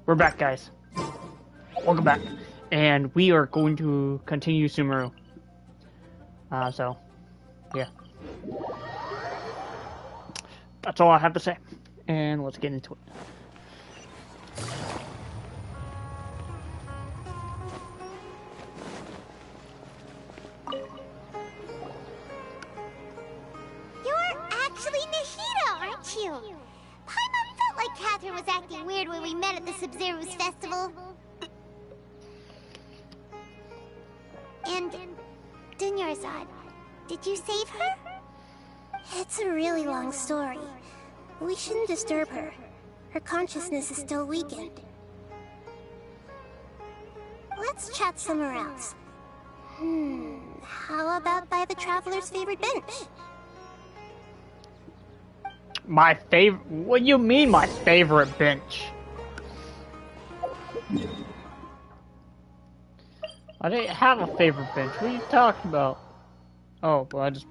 We're back, guys. Welcome back. And we are going to continue Sumeru. So, yeah. That's all I have to say. And let's get into it. You're actually Nahida, aren't you? Paimon felt like Catherine was acting weird when we met at the Sub-Zero's festival. And Dunyarzad, did you save her? It's a really long story. We shouldn't disturb her. Her consciousness is still weakened. Let's chat somewhere else. How about by the Traveler's favorite bench? My favorite? What do you mean, my favorite bench? I didn't have a favorite bench. What are you talking about? Oh, well, I just...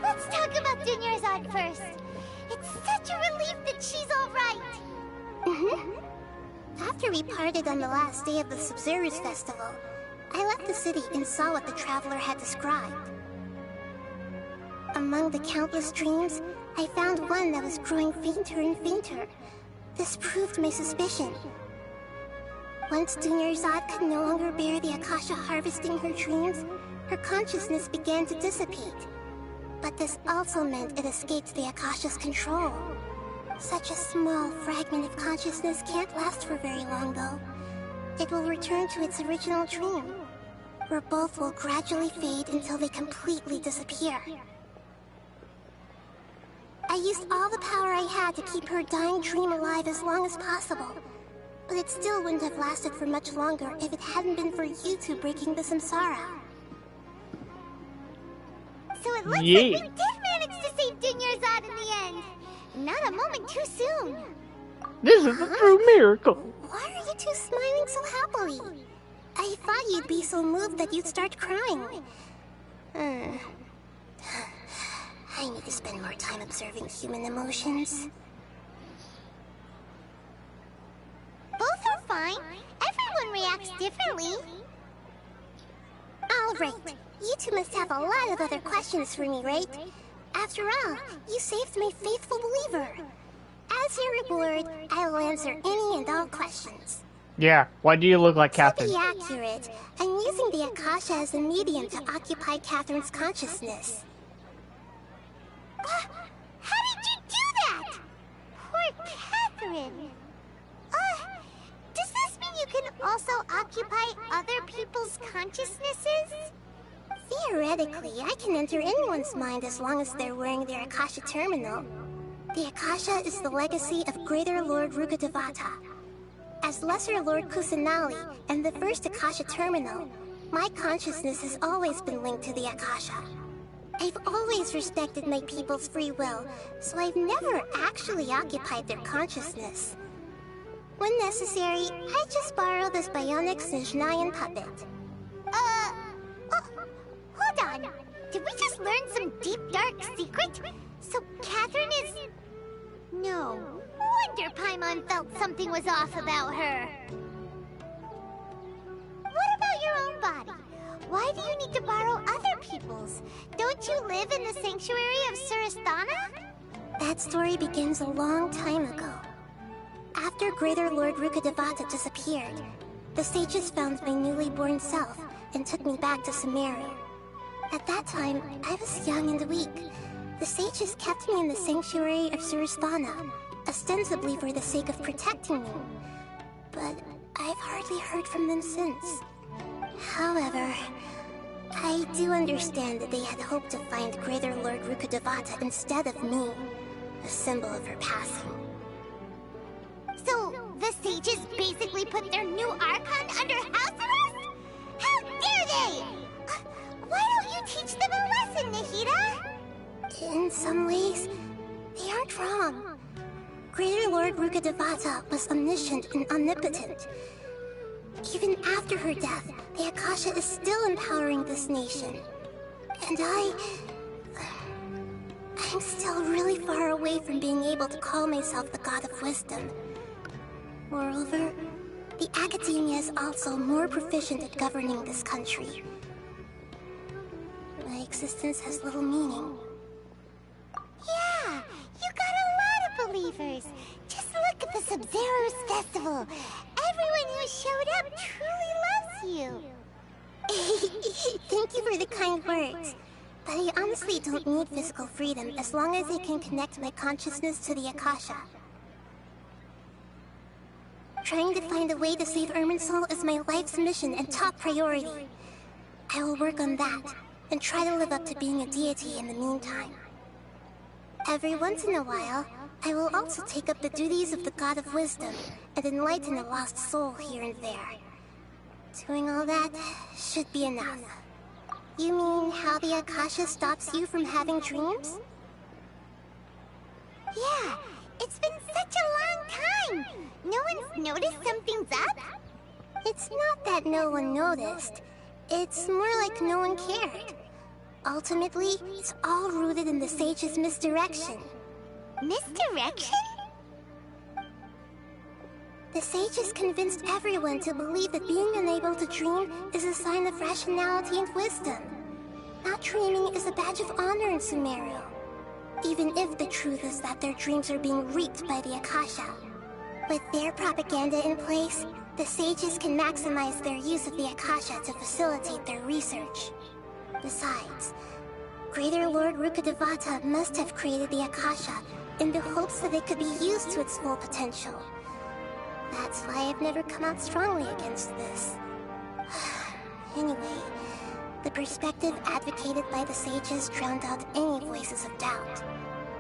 Let's talk about Dunyarzad first. It's such a relief that she's alright. After we parted on the last day of the Sub-Zero's festival, I left the city and saw what the Traveler had described. Among the countless dreams, I found one that was growing fainter and fainter. This proved my suspicion. Once Dunyarzad could no longer bear the Akasha harvesting her dreams, her consciousness began to dissipate. But this also meant it escaped the Akasha's control. Such a small fragment of consciousness can't last for very long, though. It will return to its original dream, where both will gradually fade until they completely disappear. I used all the power I had to keep her dying dream alive as long as possible. But it still wouldn't have lasted for much longer if it hadn't been for you two breaking the samsara. So it looks like we did manage to save Dunyarzad in the end. Not a moment too soon. This is a true miracle. Why are you two smiling so happily? I thought you'd be so moved that you'd start crying. I need to spend more time observing human emotions. Both are fine. Everyone reacts differently. Alright. You two must have a lot of other questions for me, right? After all, you saved my faithful believer. As your reward, I will answer any and all questions. Yeah, why do you look like Catherine? To be accurate, I'm using the Akasha as a medium to occupy Catherine's consciousness. How did you do that? Poor Catherine. Does this mean you can also occupy other people's consciousnesses? Theoretically, I can enter anyone's mind as long as they're wearing their Akasha terminal. The Akasha is the legacy of Greater Lord Rukkhadevata. As Lesser Lord Kusanali and the first Akasha terminal, my consciousness has always been linked to the Akasha. I've always respected my people's free will, so I've never actually occupied their consciousness. When necessary, I just borrow this bionic Snezhnayan puppet. Hold on. Did we just learn some deep, dark secret? So Catherine is... No. Wonder Paimon felt something was off about her. What about your own body? Why do you need to borrow other people's? Don't you live in the sanctuary of Surasthana? That story begins a long time ago. After Greater Lord Rukkhadevata disappeared, the sages found my newly born self and took me back to Sumeru. At that time, I was young and weak. The sages kept me in the sanctuary of Surasthana, ostensibly for the sake of protecting me. But I've hardly heard from them since. However, I do understand that they had hoped to find Greater Lord Rukkhadevata instead of me, a symbol of her passing. So, the sages basically put their new Archon under house arrest? How dare they! Why don't you teach them a lesson, Nahida? In some ways, they aren't wrong. Greater Lord Rukkhadevata was omniscient and omnipotent. Even after her death, the Akasha is still empowering this nation. And I'm I'm still really far away from being able to call myself the God of Wisdom. Moreover, the Academia is also more proficient at governing this country. My existence has little meaning. Yeah, you got a lot of believers. Just look at the Sub-Zero's festival. Everyone who showed up truly loves you. Thank you for the kind words. But I honestly don't need physical freedom as long as I can connect my consciousness to the Akasha. Trying to find a way to save Irminsul is my life's mission and top priority. I will work on that, and try to live up to being a deity in the meantime. Every once in a while, I will also take up the duties of the God of Wisdom and enlighten a lost soul here and there. Doing all that should be enough. You mean how the Akasha stops you from having dreams? Yeah, it's been such a long time! No one's noticed something's up? It's not that no one noticed. It's more like no one cared. Ultimately, it's all rooted in the sage's misdirection. Misdirection? The sages convinced everyone to believe that being unable to dream is a sign of rationality and wisdom. Not dreaming is a badge of honor in Sumeru, even if the truth is that their dreams are being reaped by the Akasha. With their propaganda in place, the sages can maximize their use of the Akasha to facilitate their research. Besides, Greater Lord Rukkhadevata must have created the Akasha in the hopes that it could be used to its full potential. That's why I've never come out strongly against this. Anyway, the perspective advocated by the sages drowned out any voices of doubt.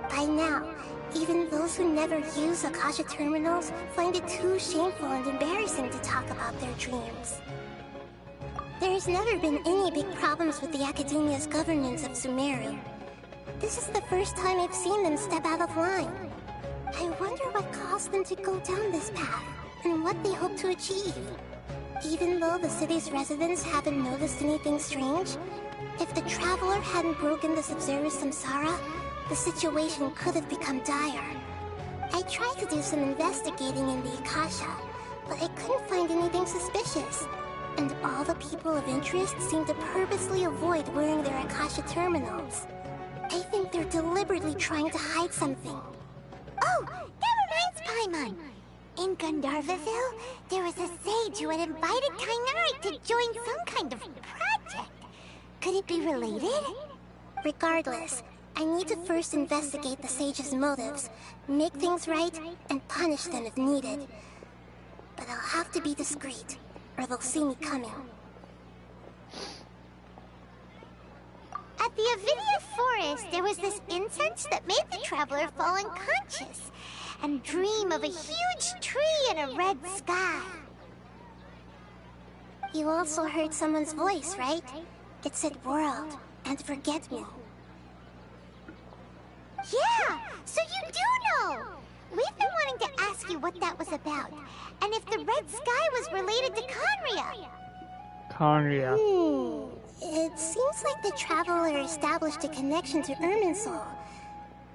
By now, even those who never use Akasha terminals find it too shameful and embarrassing to talk about their dreams. There's never been any big problems with the Academia's governance of Sumeru. This is the first time I've seen them step out of line. I wonder what caused them to go down this path, and what they hope to achieve. Even though the city's residents haven't noticed anything strange, if the Traveler hadn't broken the Sub-Zero's samsara, the situation could have become dire. I tried to do some investigating in the Akasha, but I couldn't find anything suspicious. And all the people of interest seem to purposely avoid wearing their Akasha terminals. I think they're deliberately trying to hide something. Oh, that reminds Paimon! In Gandharvaville, there was a sage who had invited Kainari to join some kind of project. Could it be related? Regardless, I need to first investigate the sage's motives, make things right, and punish them if needed. But I'll have to be discreet, or they'll see me coming. At the Avidia Forest, there was this incense that made the Traveler fall unconscious and dream of a huge tree and a red sky. You also heard someone's voice, right? It said world and forget me. Yeah, so you do know! We've been wanting to ask you what that was about, and if the red sky was related to Conria. Conria. It seems like the Traveler established a connection to Irminsul.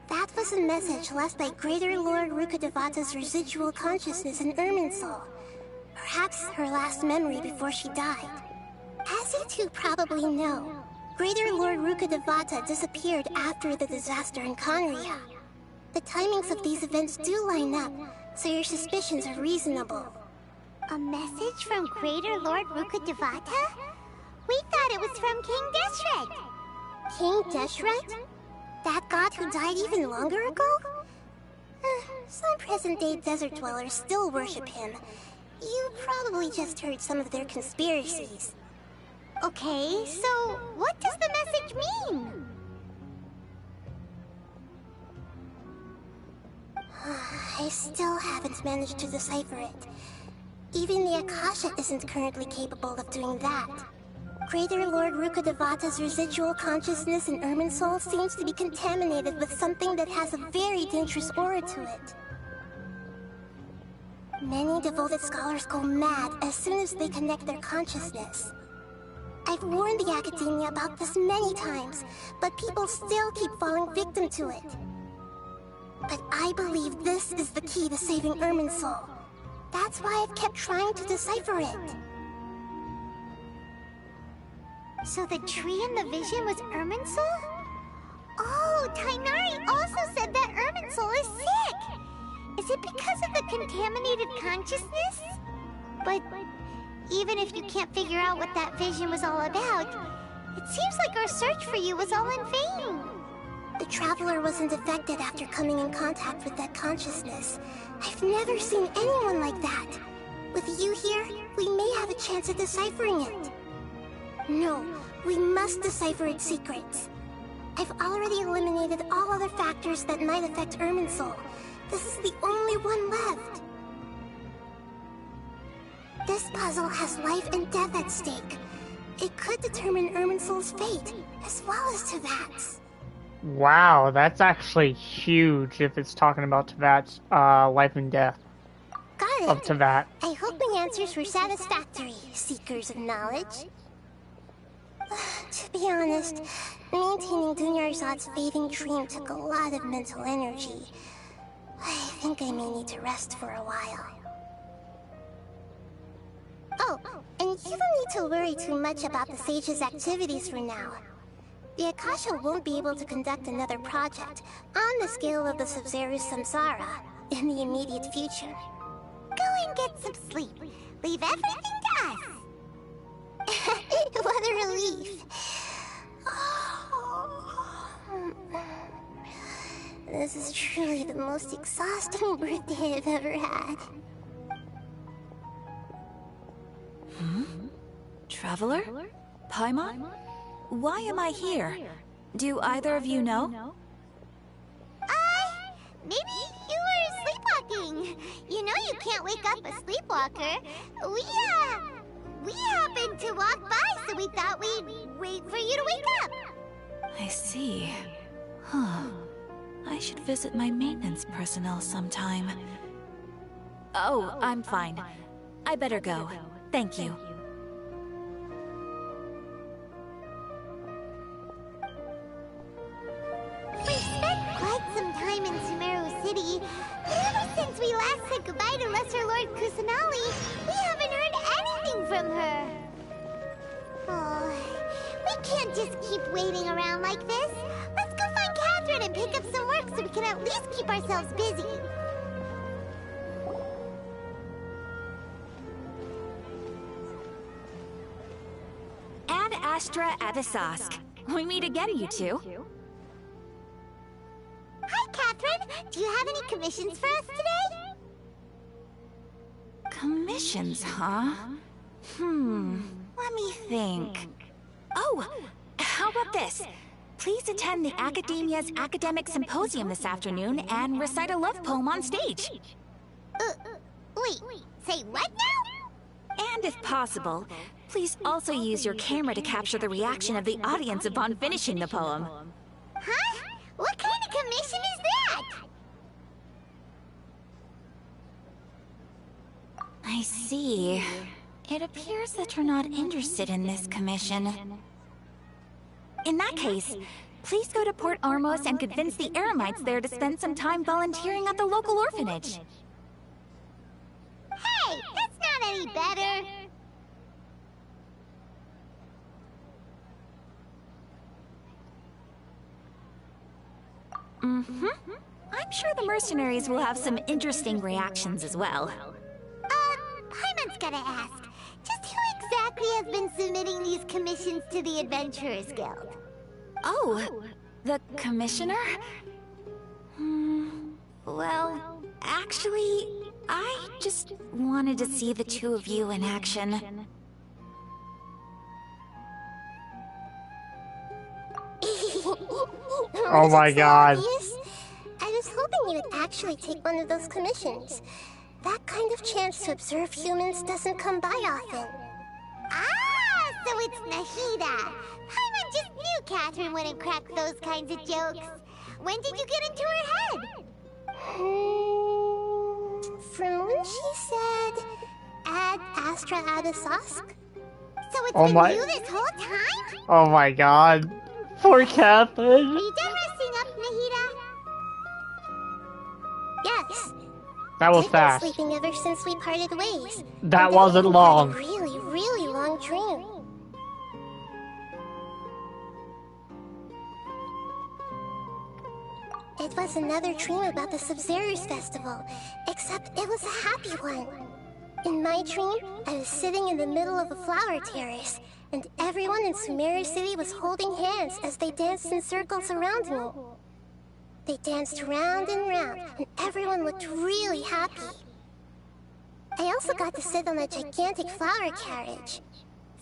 That was a message left by Greater Lord Rukkhadevata's residual consciousness in Irminsul. Perhaps her last memory before she died. As you two probably know, Greater Lord Rukkhadevata disappeared after the disaster in Conria. The timings of these events do line up, so your suspicions are reasonable. A message from Greater Lord Rukkhadevata? We thought it was from King Deshret. King Deshret? That god who died even longer ago? Some present-day desert dwellers still worship him. You probably just heard some of their conspiracies. Okay, so what does the message mean? I still haven't managed to decipher it. Even the Akasha isn't currently capable of doing that. Greater Lord Rukkhadevata's residual consciousness in Irminsul seems to be contaminated with something that has a very dangerous aura to it. Many devoted scholars go mad as soon as they connect their consciousness. I've warned the Academia about this many times, but people still keep falling victim to it. But I believe this is the key to saving Irminsul. That's why I've kept trying to decipher it. So the tree in the vision was Irminsul? Oh, Tainari also said that Irminsul is sick! Is it because of the contaminated consciousness? But even if you can't figure out what that vision was all about, it seems like our search for you was all in vain. The Traveler wasn't affected after coming in contact with that consciousness. I've never seen anyone like that. With you here, we may have a chance at deciphering it. No, we must decipher its secrets. I've already eliminated all other factors that might affect Irminsul. This is the only one left. This puzzle has life and death at stake. It could determine Irminsul's fate, as well as Tevat's. Wow, that's actually huge if it's talking about Tevat's life and death. Got it. Of Tevat. I hope my answers were satisfactory, seekers of knowledge. To be honest, maintaining Dunyarzad's fading dream took a lot of mental energy. I think I may need to rest for a while. Oh, and you don't need to worry too much about the Sage's activities for now. The Akasha won't be able to conduct another project on the scale of the Sub-Zero Samsara in the immediate future. Go and get some sleep. Leave everything to us. What a relief. This is truly the most exhausting birthday I've ever had. Traveler? Paimon? Why am I here? Do either of you know? Maybe you were sleepwalking. You know you can't wake up a sleepwalker. We happened to walk by, so we thought we'd wait for you to wake up. I see. Huh. I should visit my maintenance personnel sometime. Oh, I'm fine. I better go. Thank you. We've spent quite some time in Sumeru City, but ever since we last said goodbye to Lesser Lord Kusanali, we haven't heard anything from her. Oh, we can't just keep waiting around like this. Let's go find Catherine and pick up some work so we can at least keep ourselves busy. Ad Astra Adisask. We meet again, you two. Hi, Catherine. Do you have any commissions for us today? Commissions, huh? Let me think. Oh, how about this? Please attend the Academia's Academic Symposium this afternoon and recite a love poem on stage. Wait, say what now? And if possible, please also use your camera to capture the reaction of the audience upon finishing the poem. Huh? What kind of commission is that? I see. It appears that you're not interested in this commission. In that case, please go to Port Ormos and convince the Eremites there to spend some time volunteering at the local orphanage. Hey, that's not any better. I'm sure the mercenaries will have some interesting reactions as well. Paimon's gotta ask. Just who exactly has been submitting these commissions to the Adventurers Guild? Oh, the commissioner? Well, actually, I just wanted to see the two of you in action. Oh my god. I was hoping you would actually take one of those commissions. That kind of chance to observe humans doesn't come by often. Ah, so it's Nahida. Paimon just knew Catherine wouldn't crack those kinds of jokes. When did you get into her head? From when she said, Ad Astra Adisask? So it's Oh been my- you this whole time? Oh my god. Poor Catherine. Are you done resting up, Nahida? Yes. That was I've fast. been sleeping ever since we parted ways. That And wasn't I long. had a really, really long dream. It was another dream about the Sub-Zero's festival, except it was a happy one. In my dream, I was sitting in the middle of a flower terrace, and everyone in Sumeru City was holding hands as they danced in circles around me. They danced round and round, and everyone looked really happy. I also got to sit on a gigantic flower carriage.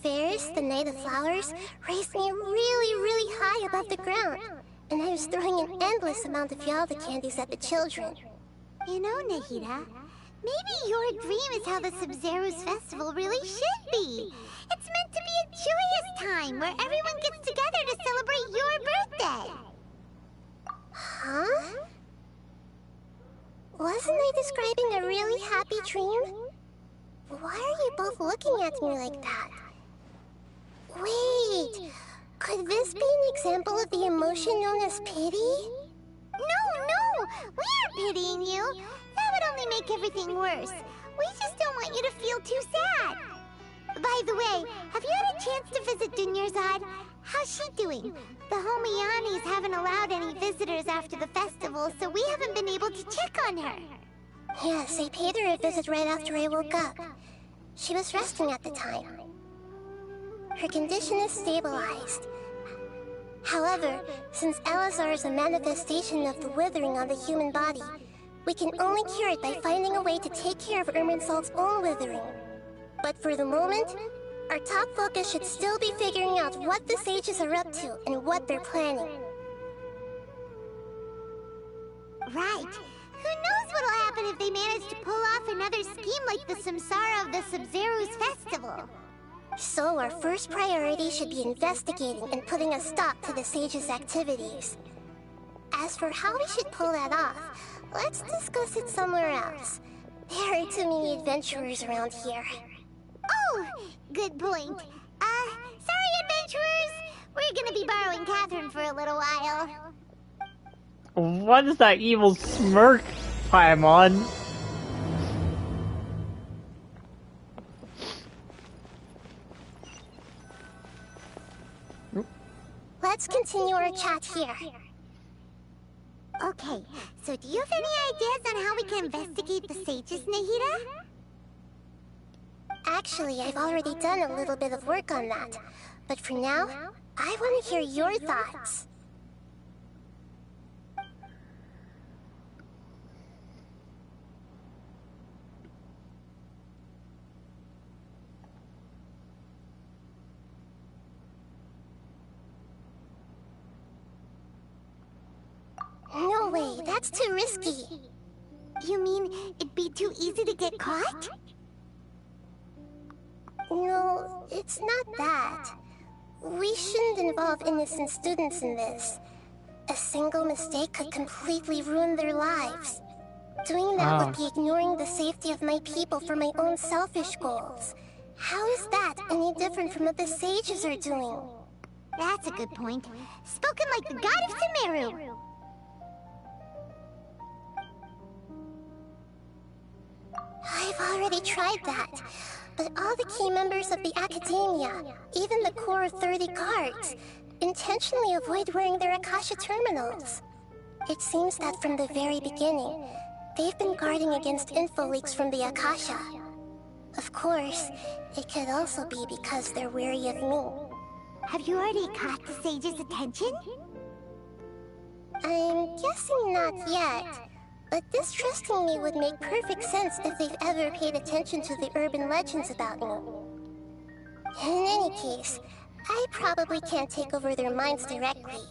Ferris, the Knight of Flowers, raised me really, really high above the ground, and I was throwing an endless amount of Yalda candies at the children. You know, Nahida, maybe your dream is how the Sub-Zero's festival really should be. It's meant to be a joyous time where everyone gets together to celebrate your birthday. Huh? Wasn't I describing a really happy dream? Why are you both looking at me like that? Wait, could this be an example of the emotion known as pity? No, we aren't pitying you. That would only make everything worse. We just don't want you to feel too sad. By the way, have you had a chance to visit Dunyarzad? How's she doing? The Homianis haven't allowed any visitors after the festival, so we haven't been able to check on her. Yes, I paid her a visit right after I woke up. She was resting at the time. Her condition is stabilized. However, since Elazar is a manifestation of the withering on the human body, we can only cure it by finding a way to take care of Irminsul's own withering. But for the moment, our top focus should still be figuring out what the sages are up to and what they're planning. Right. Who knows what'll happen if they manage to pull off another scheme like the Samsara of the Sub-Zero's festival? So our first priority should be investigating and putting a stop to the sages' activities. As for how we should pull that off, let's discuss it somewhere else. There are too many adventurers around here. Oh, good point. Sorry, adventurers. We're gonna be borrowing Catherine for a little while. What is that evil smirk, Paimon? Let's continue our chat here. Okay, so do you have any ideas on how we can investigate the sages, Nahida? Actually, I've already done a little bit of work on that. But for now, I want to hear your thoughts. No way, that's too risky. You mean it'd be too easy to get caught? No, it's not that. We shouldn't involve innocent students in this. A single mistake could completely ruin their lives. Doing that would be ignoring the safety of my people for my own selfish goals. How is that any different from what the sages are doing? That's a good point. Spoken like the god of Sumeru. I've already tried that, but all the key members of the Academia, even the core of 30 guards, intentionally avoid wearing their Akasha terminals. It seems that from the very beginning, they've been guarding against info leaks from the Akasha. Of course, it could also be because they're wary of me. Have you already caught the sage's attention? I'm guessing not yet. But distrusting me would make perfect sense if they've ever paid attention to the urban legends about me. In any case, I probably can't take over their minds directly.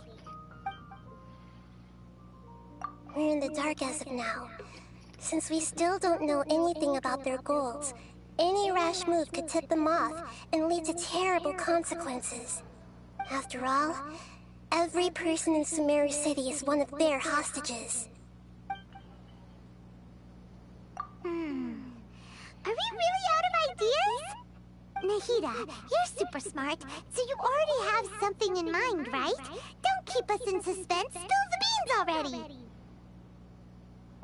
We're in the dark as of now. Since we still don't know anything about their goals, any rash move could tip them off and lead to terrible consequences. After all, every person in Sumeru City is one of their hostages. Are we really out of ideas? Nahida, you're super smart, so you already have something in mind, right? Don't keep us in suspense. Spill the beans already!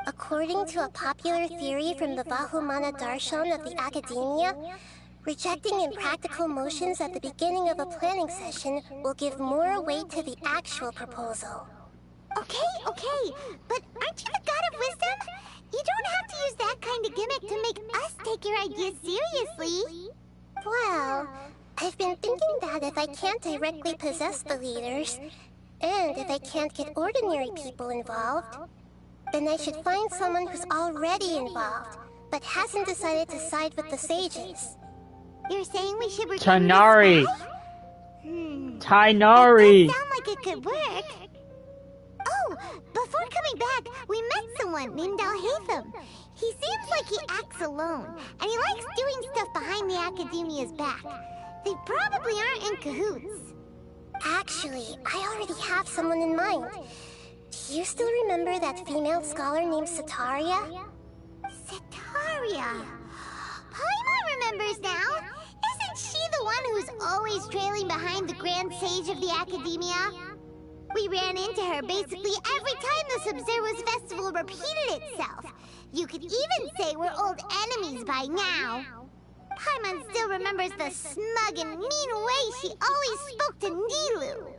According to a popular theory from the Vahumana Darshan of the Academia, rejecting impractical motions at the beginning of a planning session will give more weight to the actual proposal. Okay, but aren't you the god of wisdom? You don't have to use that kind of gimmick to make us take your ideas seriously. Well, I've been thinking that if I can't directly possess the leaders, and if I can't get ordinary people involved, then I should find someone who's already involved, but hasn't decided to side with the sages. You're saying we should return to Tanari. Tainari. That does sound like it could work. Oh, before coming back, we met someone named Alhaitham. He seems like he acts alone, and he likes doing stuff behind the Academia's back. They probably aren't in cahoots. Actually, I already have someone in mind. Do you still remember that female scholar named Setaria? Setaria? Paimon remembers now. Isn't she the one who's always trailing behind the Grand Sage of the Academia? We ran into her basically every time the Sub-Zero's festival repeated itself. You could even say we're old enemies by now. Paimon still remembers the smug and mean way she always spoke to Nilu.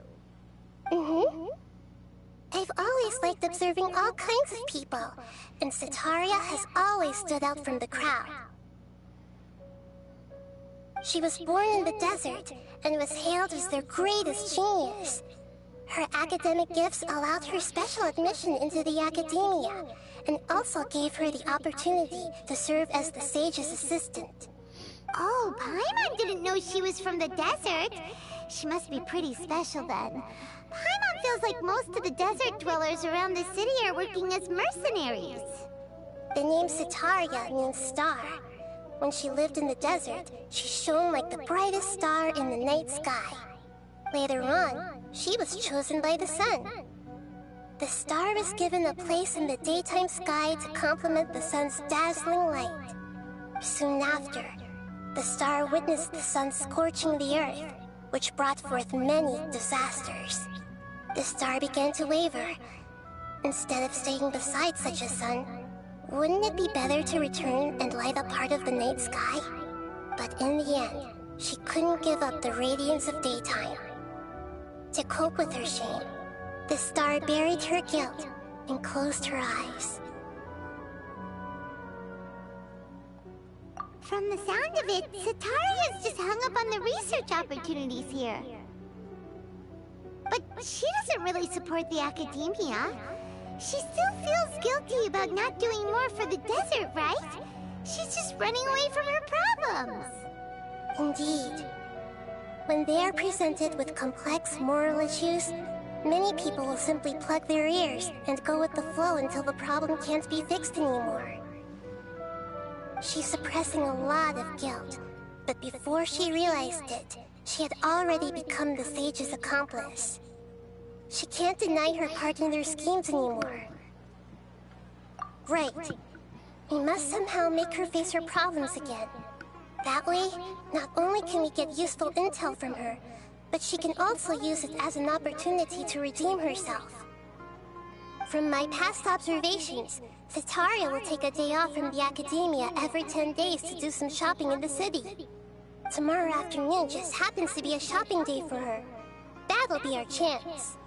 I've always liked observing all kinds of people, and Setaria has always stood out from the crowd. She was born in the desert and was hailed as their greatest genius. Her academic gifts allowed her special admission into the Academia, and also gave her the opportunity to serve as the sage's assistant. Oh, Paimon didn't know she was from the desert. She must be pretty special then. Paimon feels like most of the desert dwellers around the city are working as mercenaries. The name Setaria means star. When she lived in the desert, she shone like the brightest star in the night sky. Later on, she was chosen by the sun. The star was given a place in the daytime sky to complement the sun's dazzling light. Soon after, the star witnessed the sun scorching the earth, which brought forth many disasters. The star began to waver. Instead of staying beside such a sun, wouldn't it be better to return and light up part of the night sky? But in the end, she couldn't give up the radiance of daytime. To cope with her shame, the star buried her guilt and closed her eyes. From the sound of it, Setaria's just hung up on the research opportunities here. But she doesn't really support the Academia. She still feels guilty about not doing more for the desert, right? She's just running away from her problems. Indeed. When they are presented with complex moral issues, many people will simply plug their ears and go with the flow until the problem can't be fixed anymore. She's suppressing a lot of guilt, but before she realized it, she had already become the sage's accomplice. She can't deny her part in their schemes anymore. Right. We must somehow make her face her problems again. That way, not only can we get useful intel from her, but she can also use it as an opportunity to redeem herself. From my past observations, Setaria will take a day off from the Academia every 10 days to do some shopping in the city. Tomorrow afternoon just happens to be a shopping day for her. That'll be our chance.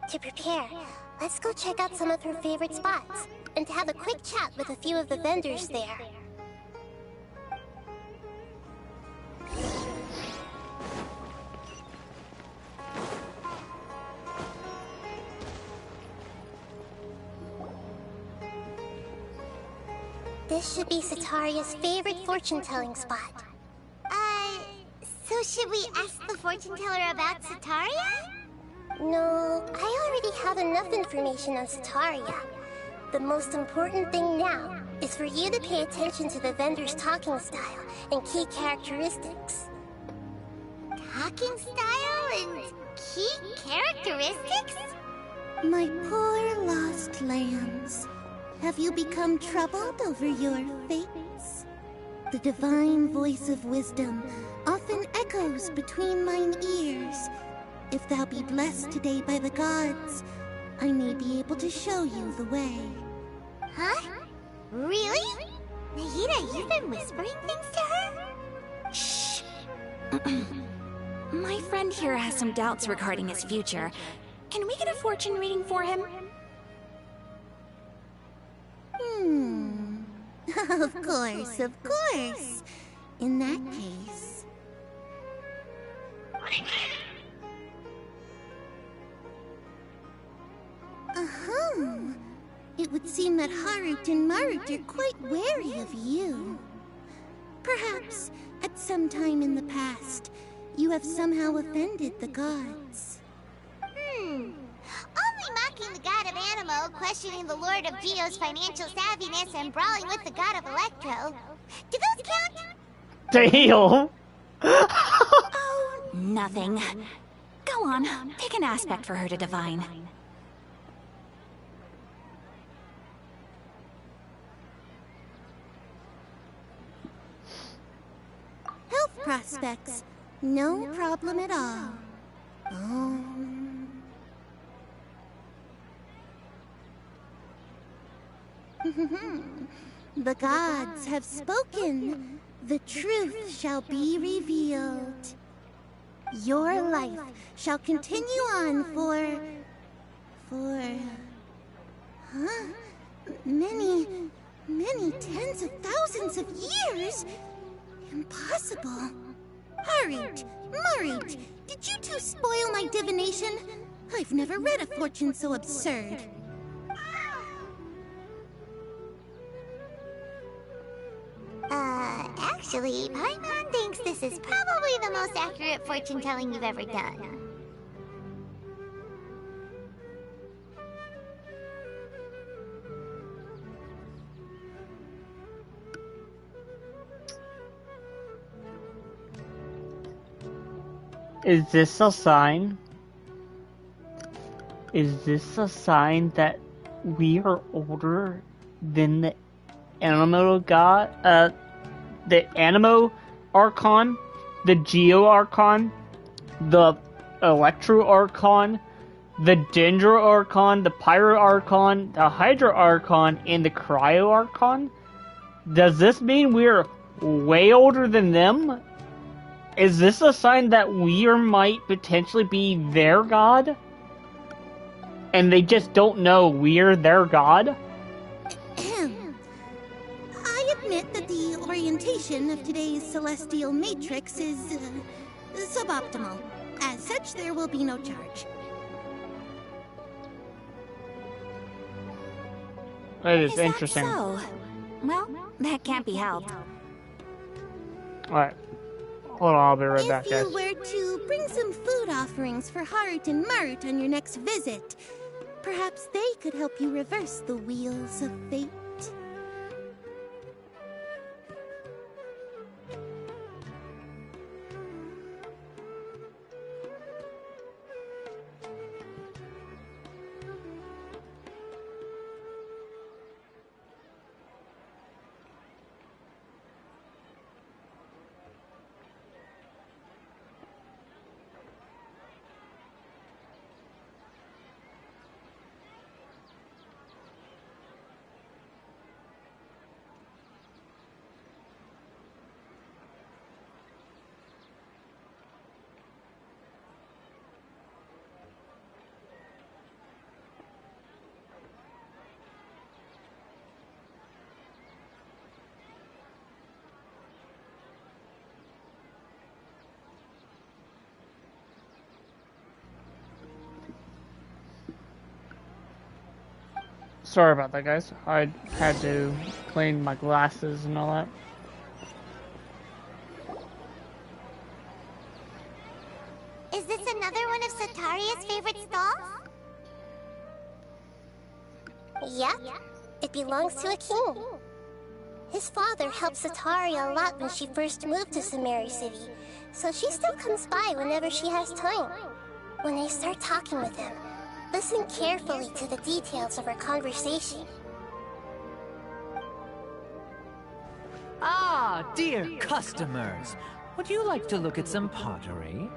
To prepare, let's go check out some of her favorite spots, and have a quick chat with a few of the vendors there. This should be Setaria's favorite fortune-telling spot. So should we ask the fortune-teller about Setaria? No, I already have enough information on Setaria. The most important thing now is for you to pay attention to the vendor's talking style and key characteristics. Talking style and key characteristics? My poor lost lambs. Have you become troubled over your fates? The divine voice of wisdom often echoes between mine ears. If thou be blessed today by the gods, I may be able to show you the way. Huh? Really? Nahida, you've been whispering things to her? Shh. My friend here has some doubts regarding his future. Can we get a fortune reading for him? Of course, of course. In that case... It would seem that Harut and Marut are quite wary of you. Perhaps, at some time in the past, you have somehow offended the gods. Only mocking the god of Animo, questioning the Lord of Geo's financial savviness, and brawling with the god of Electro. Do those count? Damn! Oh, nothing. Go on, pick an aspect for her to divine. Health prospects. No problem at all. The gods have spoken. The truth shall be revealed. Your life shall continue on for... many tens of thousands of years? Impossible. Harut, Marut, did you two spoil my divination? I've never read a fortune so absurd. Actually, Paimon thinks this is probably the most accurate fortune-telling you've ever done. Is this a sign? Is this a sign that we are older than the Animo god? The Animo Archon, the Geo Archon, the Electro Archon, the Dendro Archon, the Pyro Archon, the Hydra Archon, and the Cryo Archon? Does this mean we're way older than them? Is this a sign that we might potentially be their god? And they just don't know we're their god? I admit that the orientation of today's celestial matrix is suboptimal. As such, there will be no charge. That is That interesting. so? Well, that can't be helped. Alright. Hold on, I'll be right back, If guys. you were to bring some food offerings for Harut and Marut on your next visit, perhaps they could help you reverse the wheels of fate. Sorry about that, guys. I had to clean my glasses and all that. Is this another one of Sataria's favorite stalls? Yep. It belongs to a king. His father helped Sataria a lot when she first moved to Samari City, so she still comes by whenever she has time. When I start talking with him, listen carefully to the details of our conversation. Oh, dear customers. Would you like to look at some pottery?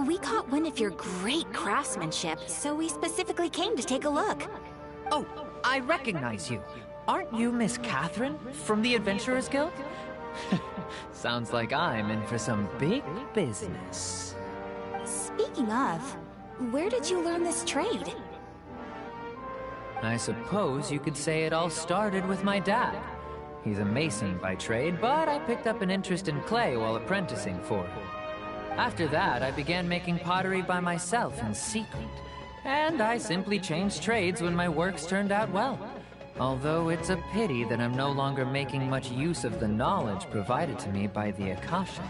We caught wind of your great craftsmanship, so we specifically came to take a look. Oh, I recognize you. Aren't you Miss Catherine from the Adventurers Guild? Sounds like I'm in for some big business. Speaking of, where did you learn this trade? I suppose you could say it all started with my dad. He's a mason by trade, but I picked up an interest in clay while apprenticing for him. After that, I began making pottery by myself in secret, and I simply changed trades when my works turned out well. Although it's a pity that I'm no longer making much use of the knowledge provided to me by the Akasha.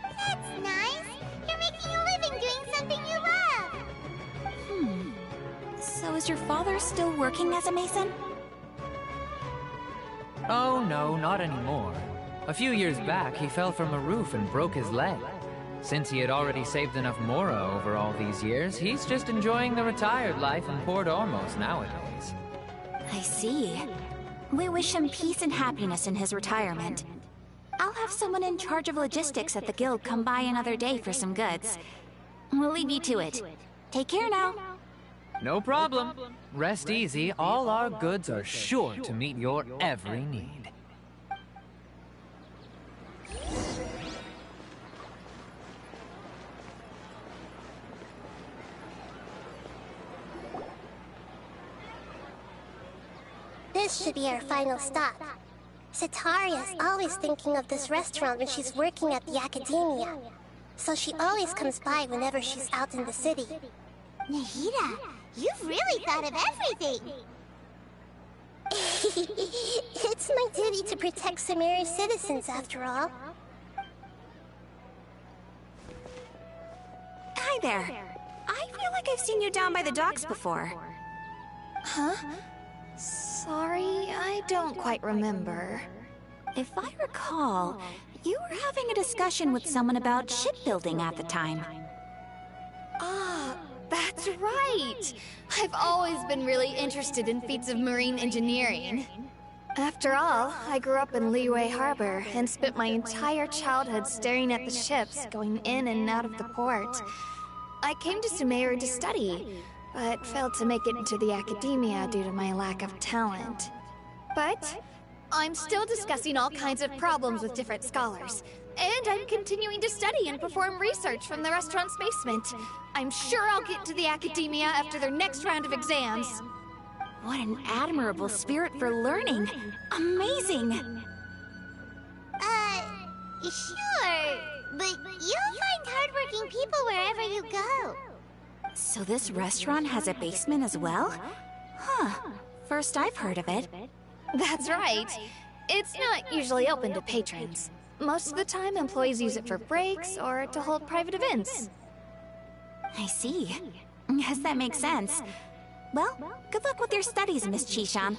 That's nice. You're making a living doing something you love. So is your father still working as a mason? Oh no, not anymore. A few years back, he fell from a roof and broke his leg. Since he had already saved enough mora over all these years, he's just enjoying the retired life in Port Ormos nowadays. I see. We wish him peace and happiness in his retirement. I'll have someone in charge of logistics at the guild come by another day for some goods. We'll leave you to it. Take care now. No problem. Rest easy, all our goods are sure to meet your every need. This should be our final stop. Cetaria's always thinking of this restaurant when she's working at the academia. So she always comes by whenever she's out in the city. Nahida, you've really thought of everything. It's my duty to protect Samari's citizens, after all. Hi there. I feel like I've seen you down by the docks before. Huh? Sorry, I don't quite remember. If I recall, you were having a discussion with someone about shipbuilding at the time. Ah, that's right! I've always been really interested in feats of marine engineering. After all, I grew up in Liyue Harbor and spent my entire childhood staring at the ships going in and out of the port. I came to Sumeru to study, but failed to make it into the academia due to my lack of talent. But I'm still discussing all kinds of problems with different scholars, and I'm continuing to study and perform research from the restaurant's basement. I'm sure I'll get to the academia after their next round of exams. What an admirable spirit for learning! Amazing! Sure, but you'll find hardworking people wherever you go. So this restaurant has a basement as well? Huh. First I've heard of it. That's right. It's not usually open to patrons. Most of the time, employees use it for breaks or to hold private events. I see. Yes, that makes sense. Well, good luck with your studies, Miss Chishan.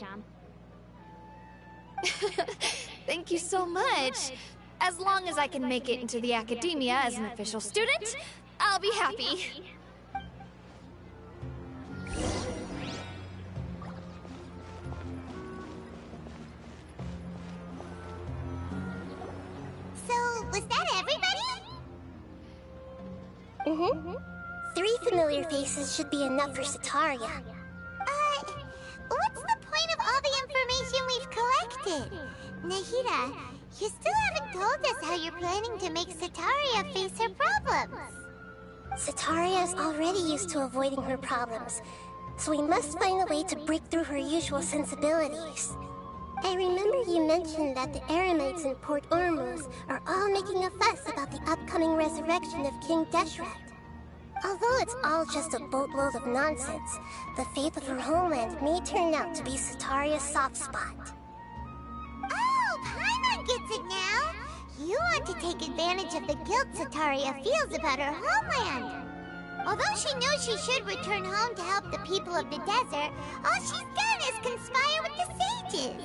Thank you so much. As long as I can make it into the academia as an official student, I'll be happy. So, was that everybody? Mm-hmm. 3 familiar faces should be enough for Cetaria. What's the point of all the information we've collected? Nahida, you still haven't told us how you're planning to make Cetaria face her problems. Cetaria is already used to avoiding her problems, so we must find a way to break through her usual sensibilities. I remember you mentioned that the Eremites in Port Ormuz are all making a fuss about the upcoming resurrection of King Deshret. Although it's all just a boatload of nonsense, the fate of her homeland may turn out to be Cetaria's soft spot. Oh, Paimon gets it now! You want to take advantage of the guilt Cetaria feels about her homeland. Although she knows she should return home to help the people of the desert, all she's done is conspire with the sages.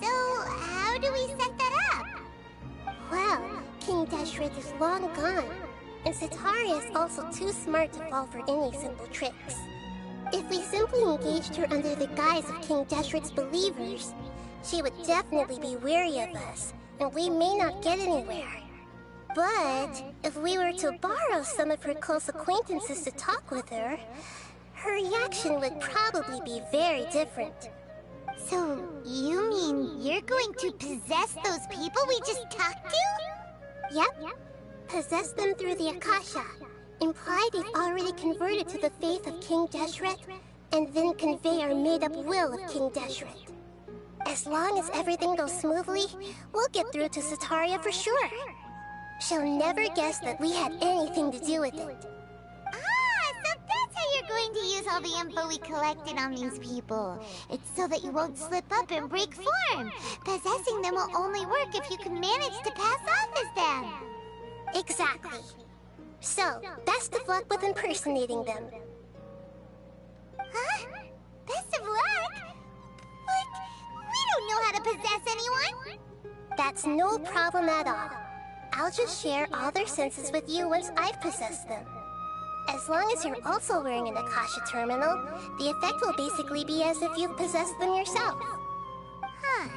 So, how do we set that up? Well, King Deshret is long gone. And Sataria is also too smart to fall for any simple tricks. If we simply engaged her under the guise of King Deshret's believers, she would definitely be wary of us, and we may not get anywhere. But if we were to borrow some of her close acquaintances to talk with her, her reaction would probably be very different. So, you mean you're going to possess those people we just talked to? Yep. Possess them through the Akasha. Imply they've already converted to the faith of King Deshret, and then convey our made-up will of King Deshret. As long as everything goes smoothly, we'll get through to Sataria for sure. She'll never guess that we had anything to do with it. Ah, so that's how you're going to use all the info we collected on these people. It's so that you won't slip up and break form. Possessing them will only work if you can manage to pass off as them. Exactly. So, best of luck with impersonating them. Huh? Best of luck? But we don't know how to possess anyone. That's no problem at all. I'll just share all their senses with you once I've possessed them. As long as you're also wearing an Akasha terminal, the effect will basically be as if you've possessed them yourself. Huh.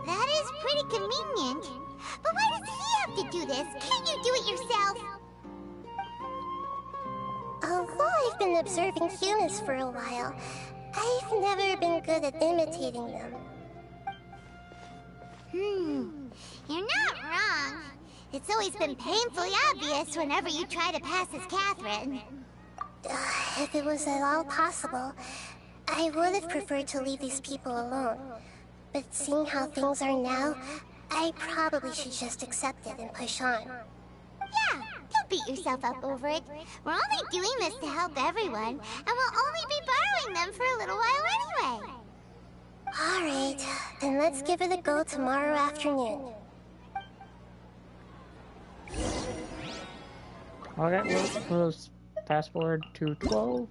That is pretty convenient. But why does he have to do this? Can't you do it yourself? Although I've been observing humans for a while, I've never been good at imitating them. You're not wrong. It's always been painfully obvious whenever you try to pass as Catherine. If it was at all possible, I would have preferred to leave these people alone. But seeing how things are now, I probably should just accept it and push on. Yeah, don't beat yourself up over it. We're only doing this to help everyone, and we'll only be borrowing them for a little while anyway. Alright, then let's give it a go tomorrow afternoon. Okay, we'll fast forward to 12.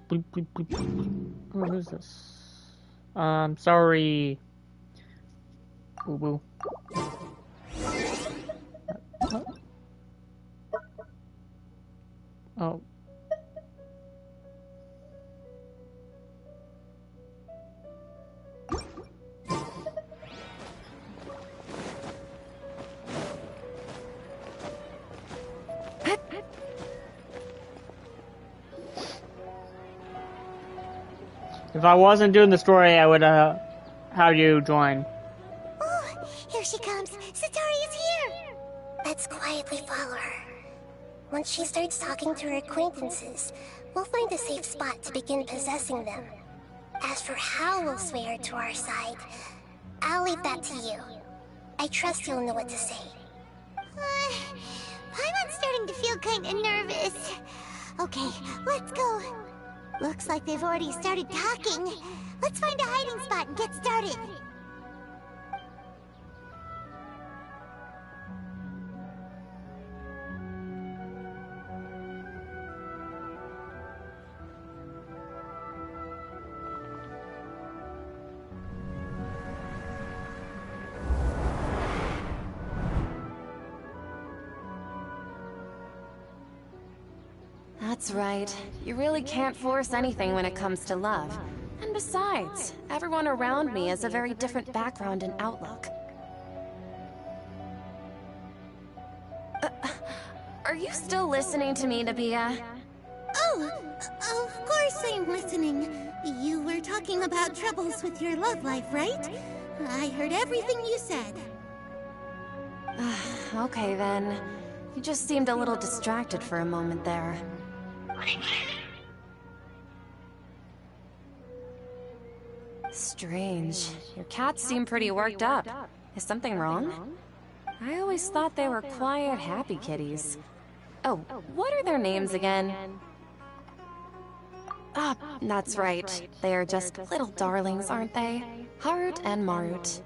Bleep, bleep, bleep, bleep. Oh, who's this? Sorry. Boo boo. Oh. If I wasn't doing the story, I would have you join. Oh, here she comes. Sataria's here. Let's quietly follow her. Once she starts talking to her acquaintances, we'll find a safe spot to begin possessing them. As for how we'll sway her to our side, I'll leave that to you. I trust you'll know what to say. Paimon's starting to feel kind of nervous. Okay, let's go. Looks like they've already started talking. Let's find a hiding spot and get started. That's right. You really can't force anything when it comes to love. And besides, everyone around me has a very different background and outlook. Are you still listening to me, Nabia? Oh, of course I'm listening. You were talking about troubles with your love life, right? I heard everything you said. Okay then. You just seemed a little distracted for a moment there. Strange. Your cats seem pretty worked up. Is something wrong? I always thought they were quiet, happy kitties. Oh, what are their names again? Ah, that's right. They are just little darlings, aren't they? Harut and Marut.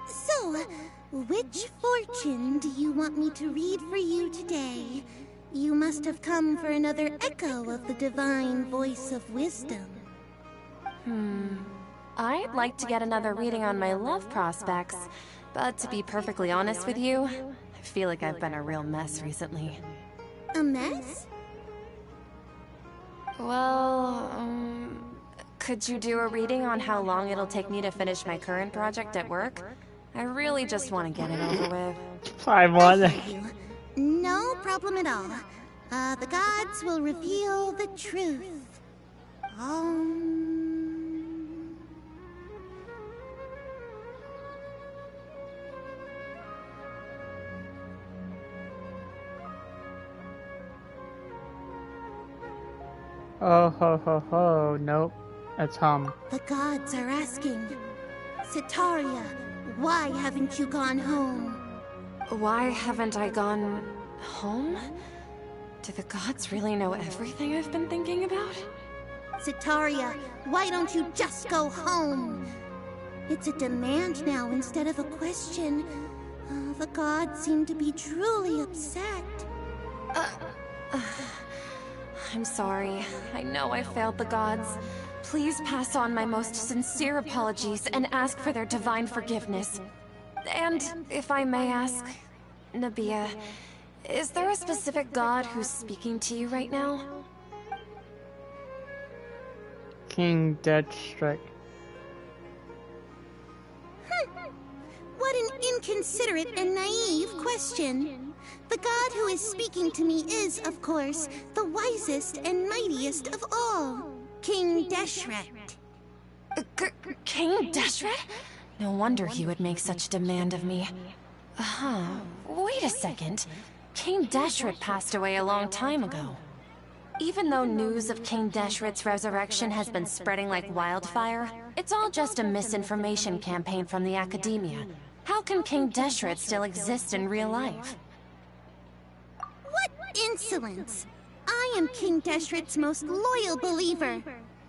So, which fortune do you want me to read for you today? You must have come for another echo of the divine voice of wisdom. I'd like to get another reading on my love prospects, but to be perfectly honest with you, I feel like I've been a real mess recently. A mess? Well, could you do a reading on how long it'll take me to finish my current project at work? I really just want to get it over with. I want I hear you. No problem at all. The gods will reveal the truth. Oh ho ho ho, nope. That's The gods are asking, Setaria, why haven't you gone home? Why haven't I gone home? Do the gods really know everything I've been thinking about? Setaria, why don't you just go home? It's a demand now instead of a question. The gods seem to be truly upset. I'm sorry. I know I failed the gods. Please pass on my most sincere apologies and ask for their divine forgiveness. And, if I may ask, Nabia, is there a specific god who's speaking to you right now? King Deathstrike. What an inconsiderate and naive question. The god who is speaking to me is, of course, the wisest and mightiest of all, King Deshret. King Deshret? No wonder he would make such demand of me. Wait a second. King Deshret passed away a long time ago. Even though news of King Deshret's resurrection has been spreading like wildfire, it's all just a misinformation campaign from the academia. How can King Deshret still exist in real life? What insolence! I am King Deshret's most loyal believer.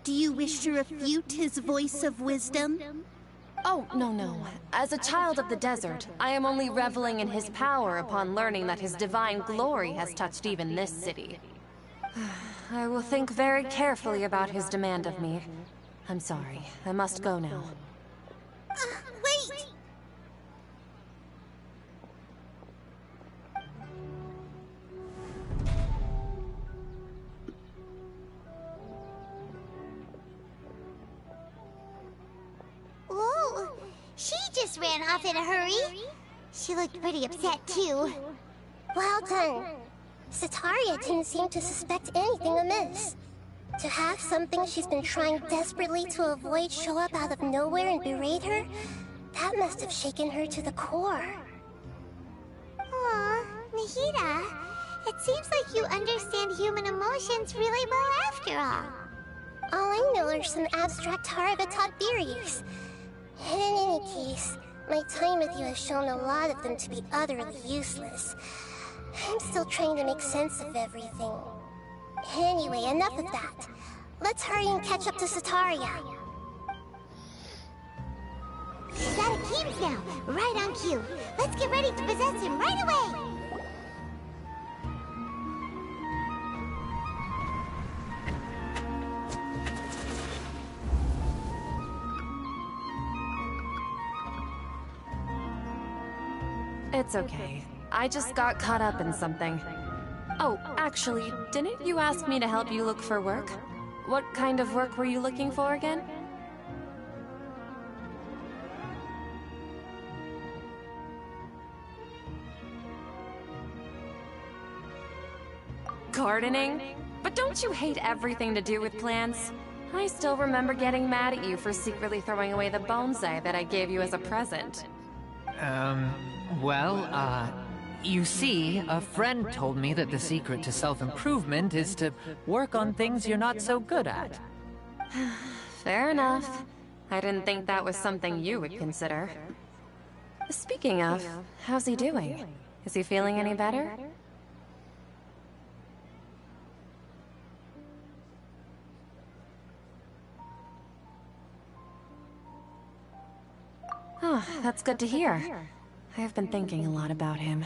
Do you wish to refute his voice of wisdom? Oh, no. As a child of the desert, I am only reveling in his power upon learning that his divine glory has touched even this city. I will think very carefully about his demand of me. I'm sorry. I must go now. Wait! Whoa! She just ran off in a hurry. She looked pretty upset, too. Well done. Setaria didn't seem to suspect anything amiss. To have something she's been trying desperately to avoid show up out of nowhere and berate her, that must have shaken her to the core. Aw, Nahida, it seems like you understand human emotions really well after all. All I know are some abstract Haravatot theories. In any case, my time with you has shown a lot of them to be utterly useless. I'm still trying to make sense of everything. Anyway, enough of that. Let's hurry and catch up to Setaria. He's out of Keems now, right on cue. Let's get ready to possess him right away! It's okay. I just got caught up in something. Oh, actually, didn't you ask me to help you look for work? What kind of work were you looking for again? Gardening? But don't you hate everything to do with plants? I still remember getting mad at you for secretly throwing away the bonsai that I gave you as a present. You see, a friend told me that the secret to self-improvement is to work on things you're not so good at. Fair enough. I didn't think that was something you would consider. Speaking of, how's he doing? Is he feeling any better? Oh, that's good to hear. I have been thinking a lot about him.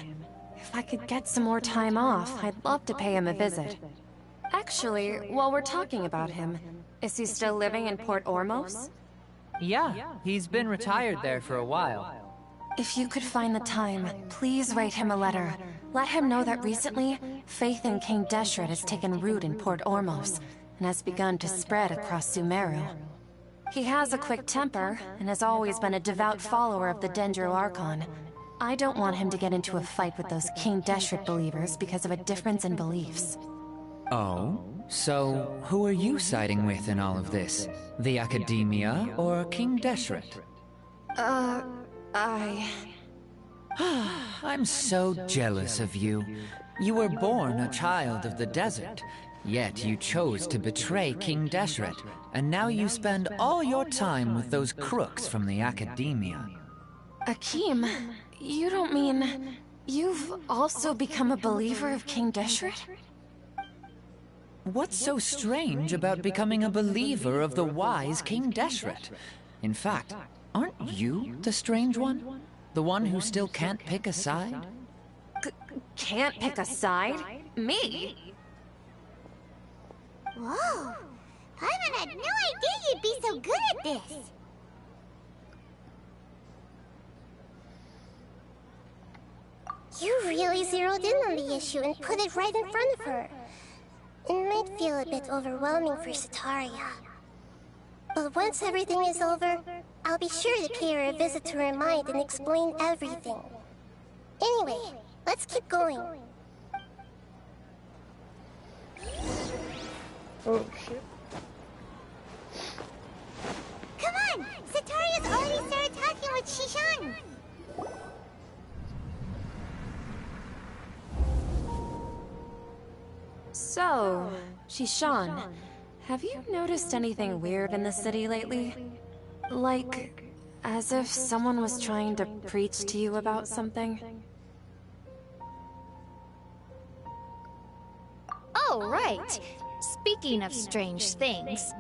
If I could get some more time off, I'd love to pay him a visit. Actually, while we're talking about him, is he still living in Port Ormos? Yeah, he's been retired there for a while. If you could find the time, please write him a letter. Let him know that recently, faith in King Deshret has taken root in Port Ormos, and has begun to spread across Sumeru. He has a quick temper, and has always been a devout follower of the Dendro Archon. I don't want him to get into a fight with those King Deshret believers because of a difference in beliefs. Oh? So, who are you siding with in all of this? The Academia or King Deshret? I'm so jealous of you. You were born a child of the desert, yet you chose to betray King Deshret, and now you spend all your time with those crooks from the Academia. Akeem, you don't mean... You've also become a believer of King Deshret? What's so strange about becoming a believer of the wise King Deshret? In fact, aren't you the strange one? The one who still can't pick a side? Can't pick a side? Me? Whoa! Paimon had no idea you'd be so good at this! You really zeroed in on the issue and put it right in front of her. It might feel a bit overwhelming for Sataria. But once everything is over, I'll be sure to pay her a visit to her mind and explain everything. Anyway, let's keep going. Oh, shit. Come on! Sataria's already started talking with Shishan! So, Shishan, have you noticed anything weird in the city lately? Like, as if someone was trying to preach to you about something? Oh, right. Speaking of strange things,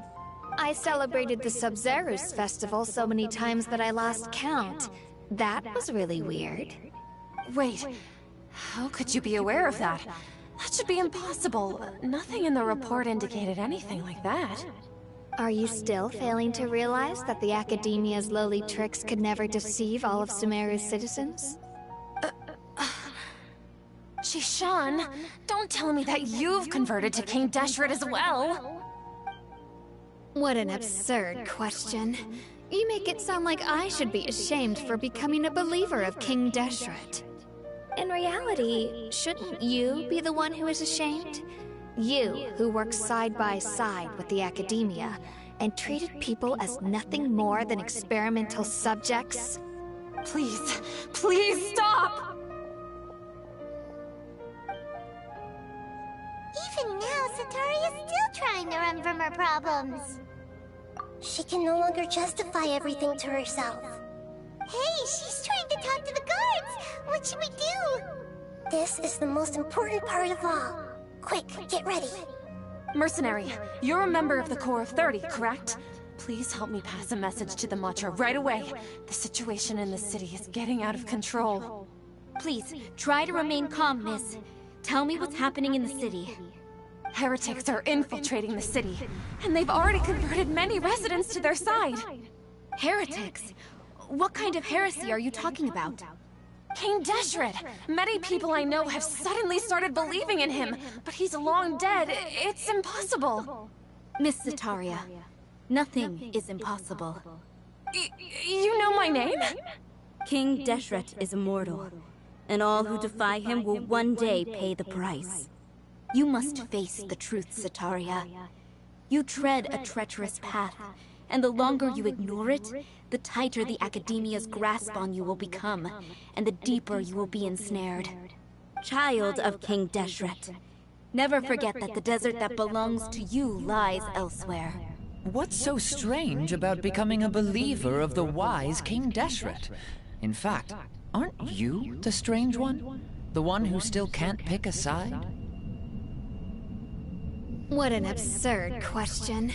I celebrated the Sub-Zerus festival so many times that I lost count. That was really weird. Wait, how could you be aware of that? That should be impossible. Nothing in the report indicated anything like that. Are you still failing to realize that the Academia's lowly tricks could never deceive all of Sumeru's citizens? Shishan, don't tell me that you've converted to King Deshret as well! What an absurd question. You make it sound like I should be ashamed for becoming a believer of King Deshret. In reality, shouldn't you be the one who is ashamed? You, who works side by side with the Academia, and treated people as nothing more than experimental subjects? Please, please stop! Even now, Sataria's still trying to run from her problems. She can no longer justify everything to herself. Hey, she's trying to talk to the guards! What should we do? This is the most important part of all. Quick, get ready. Mercenary, you're a member of the Corps of 30, correct? Please help me pass a message to the Matcha right away. The situation in the city is getting out of control. Please, try to remain calm, miss. Tell me what's happening in the city. Heretics are infiltrating the city, and they've already converted many residents to their side. Heretics? What kind of heresy are you talking about? King Deshret! Many people I know have suddenly started believing in him, but he's long dead. It's impossible. Miss Sataria, nothing is impossible. You know my name? King Deshret is immortal, and all who defy him will one day pay the price. You must face the truth, Sataria. You tread a treacherous path, and the longer you ignore it, the tighter the Academia's grasp on you will become, and the deeper you will be ensnared. Child of King Deshret, never forget that the desert that belongs to you lies elsewhere. What's so strange about becoming a believer of the wise King Deshret? In fact, aren't you the strange one? The one who still can't pick a side? What an absurd question.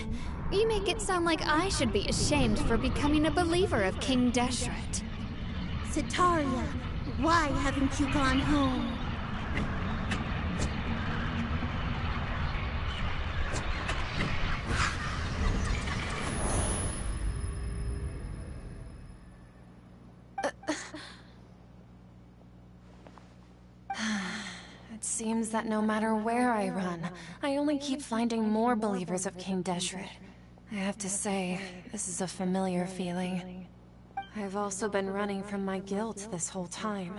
You make it sound like I should be ashamed for becoming a believer of King Deshret. Sataria, why haven't you gone home? It seems that no matter where I run, I only keep finding more believers of King Deshret. I have to say, this is a familiar feeling. I've also been running from my guilt this whole time.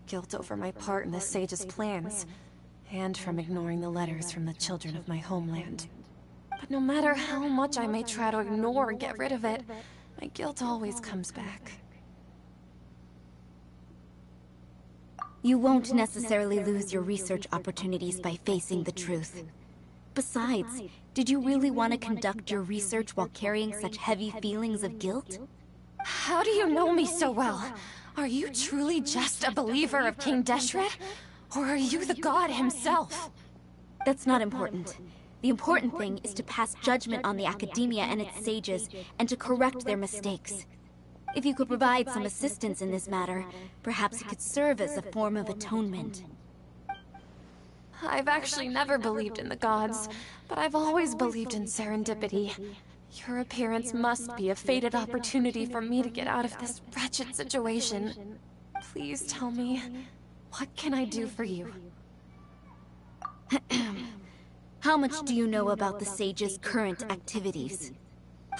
Guilt over my part in the Sage's plans, and from ignoring the letters from the children of my homeland. But no matter how much I may try to ignore or get rid of it, my guilt always comes back. You won't necessarily lose your research opportunities by facing the truth. Besides, did you really want to conduct your research while carrying such heavy feelings of guilt? How do you know me so well? Are you truly just a believer of King Deshret? Or are you the god himself? That's not important. The important thing is to pass judgment on the academia and its sages, and to correct their mistakes. If you could provide some assistance in this matter, perhaps it could serve as a form of atonement. I've actually never believed in the gods, but I've always believed in serendipity. Your appearance must be a fated opportunity for me to get out of this wretched situation. Please tell me, what can I do for you? How much do you know about the Sage's current activities?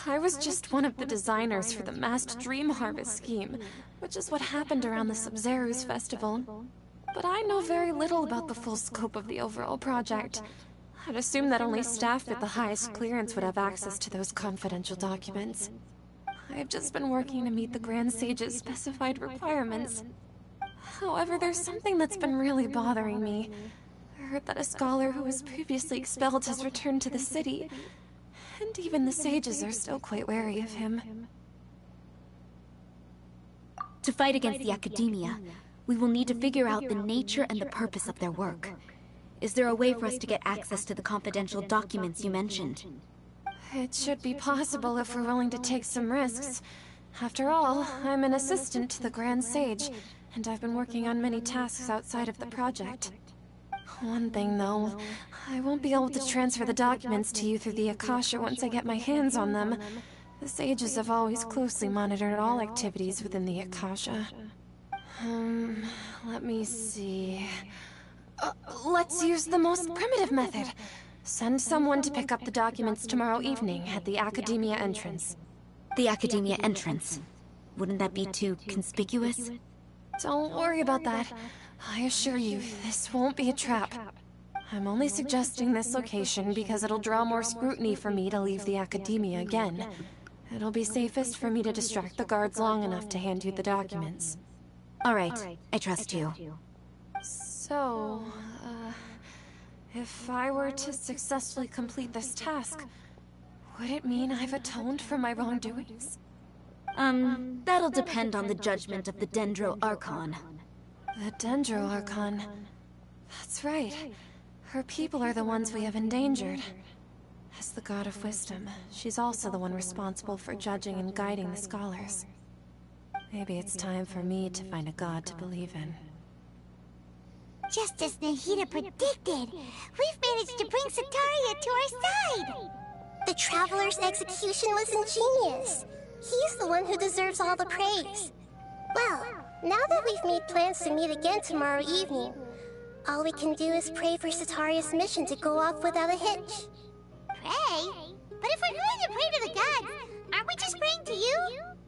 I was just one of the designers for the masked dream harvest scheme, which is what happened around the Sub-Zeru's festival. But I know very little about the full scope of the overall project. I'd assume that only staff with the highest clearance would have access to those confidential documents. I've just been working to meet the Grand Sage's specified requirements. However, there's something that's been really bothering me. I heard that a scholar who was previously expelled has returned to the city, and even the sages are still quite wary of him. To fight against the academia, we will need to figure out the nature and the purpose of their work. Is there a way for us to get access to the confidential documents you mentioned? It should be possible if we're willing to take some risks. After all, I'm an assistant to the Grand Sage, and I've been working on many tasks outside of the project. One thing, though, I won't be able to transfer the documents to you through the Akasha once I get my hands on them. The sages have always closely monitored all activities within the Akasha. Let me see... let's use the most primitive method. Send someone to pick up the documents tomorrow evening at the Academia entrance. The Academia entrance? Wouldn't that be too conspicuous? Don't worry about that. I assure you, this won't be a trap. I'm only suggesting this location because it'll draw more scrutiny for me to leave the Academia again. It'll be safest for me to distract the guards long enough to hand you the documents. Alright, I trust you. So, if I were to successfully complete this task, would it mean I've atoned for my wrongdoings? That'll depend on the judgment of the Dendro Archon. The Dendro Archon. That's right. Her people are the ones we have endangered. As the God of Wisdom, she's also the one responsible for judging and guiding the scholars. Maybe it's time for me to find a god to believe in. Just as Nahida predicted, we've managed to bring Sataria to our side! The Traveler's execution was ingenious. He's the one who deserves all the praise. Well, now that we've made plans to meet again tomorrow evening, all we can do is pray for Sataria's mission to go off without a hitch. Pray? But if we're going to pray to the gods, aren't we just praying to you?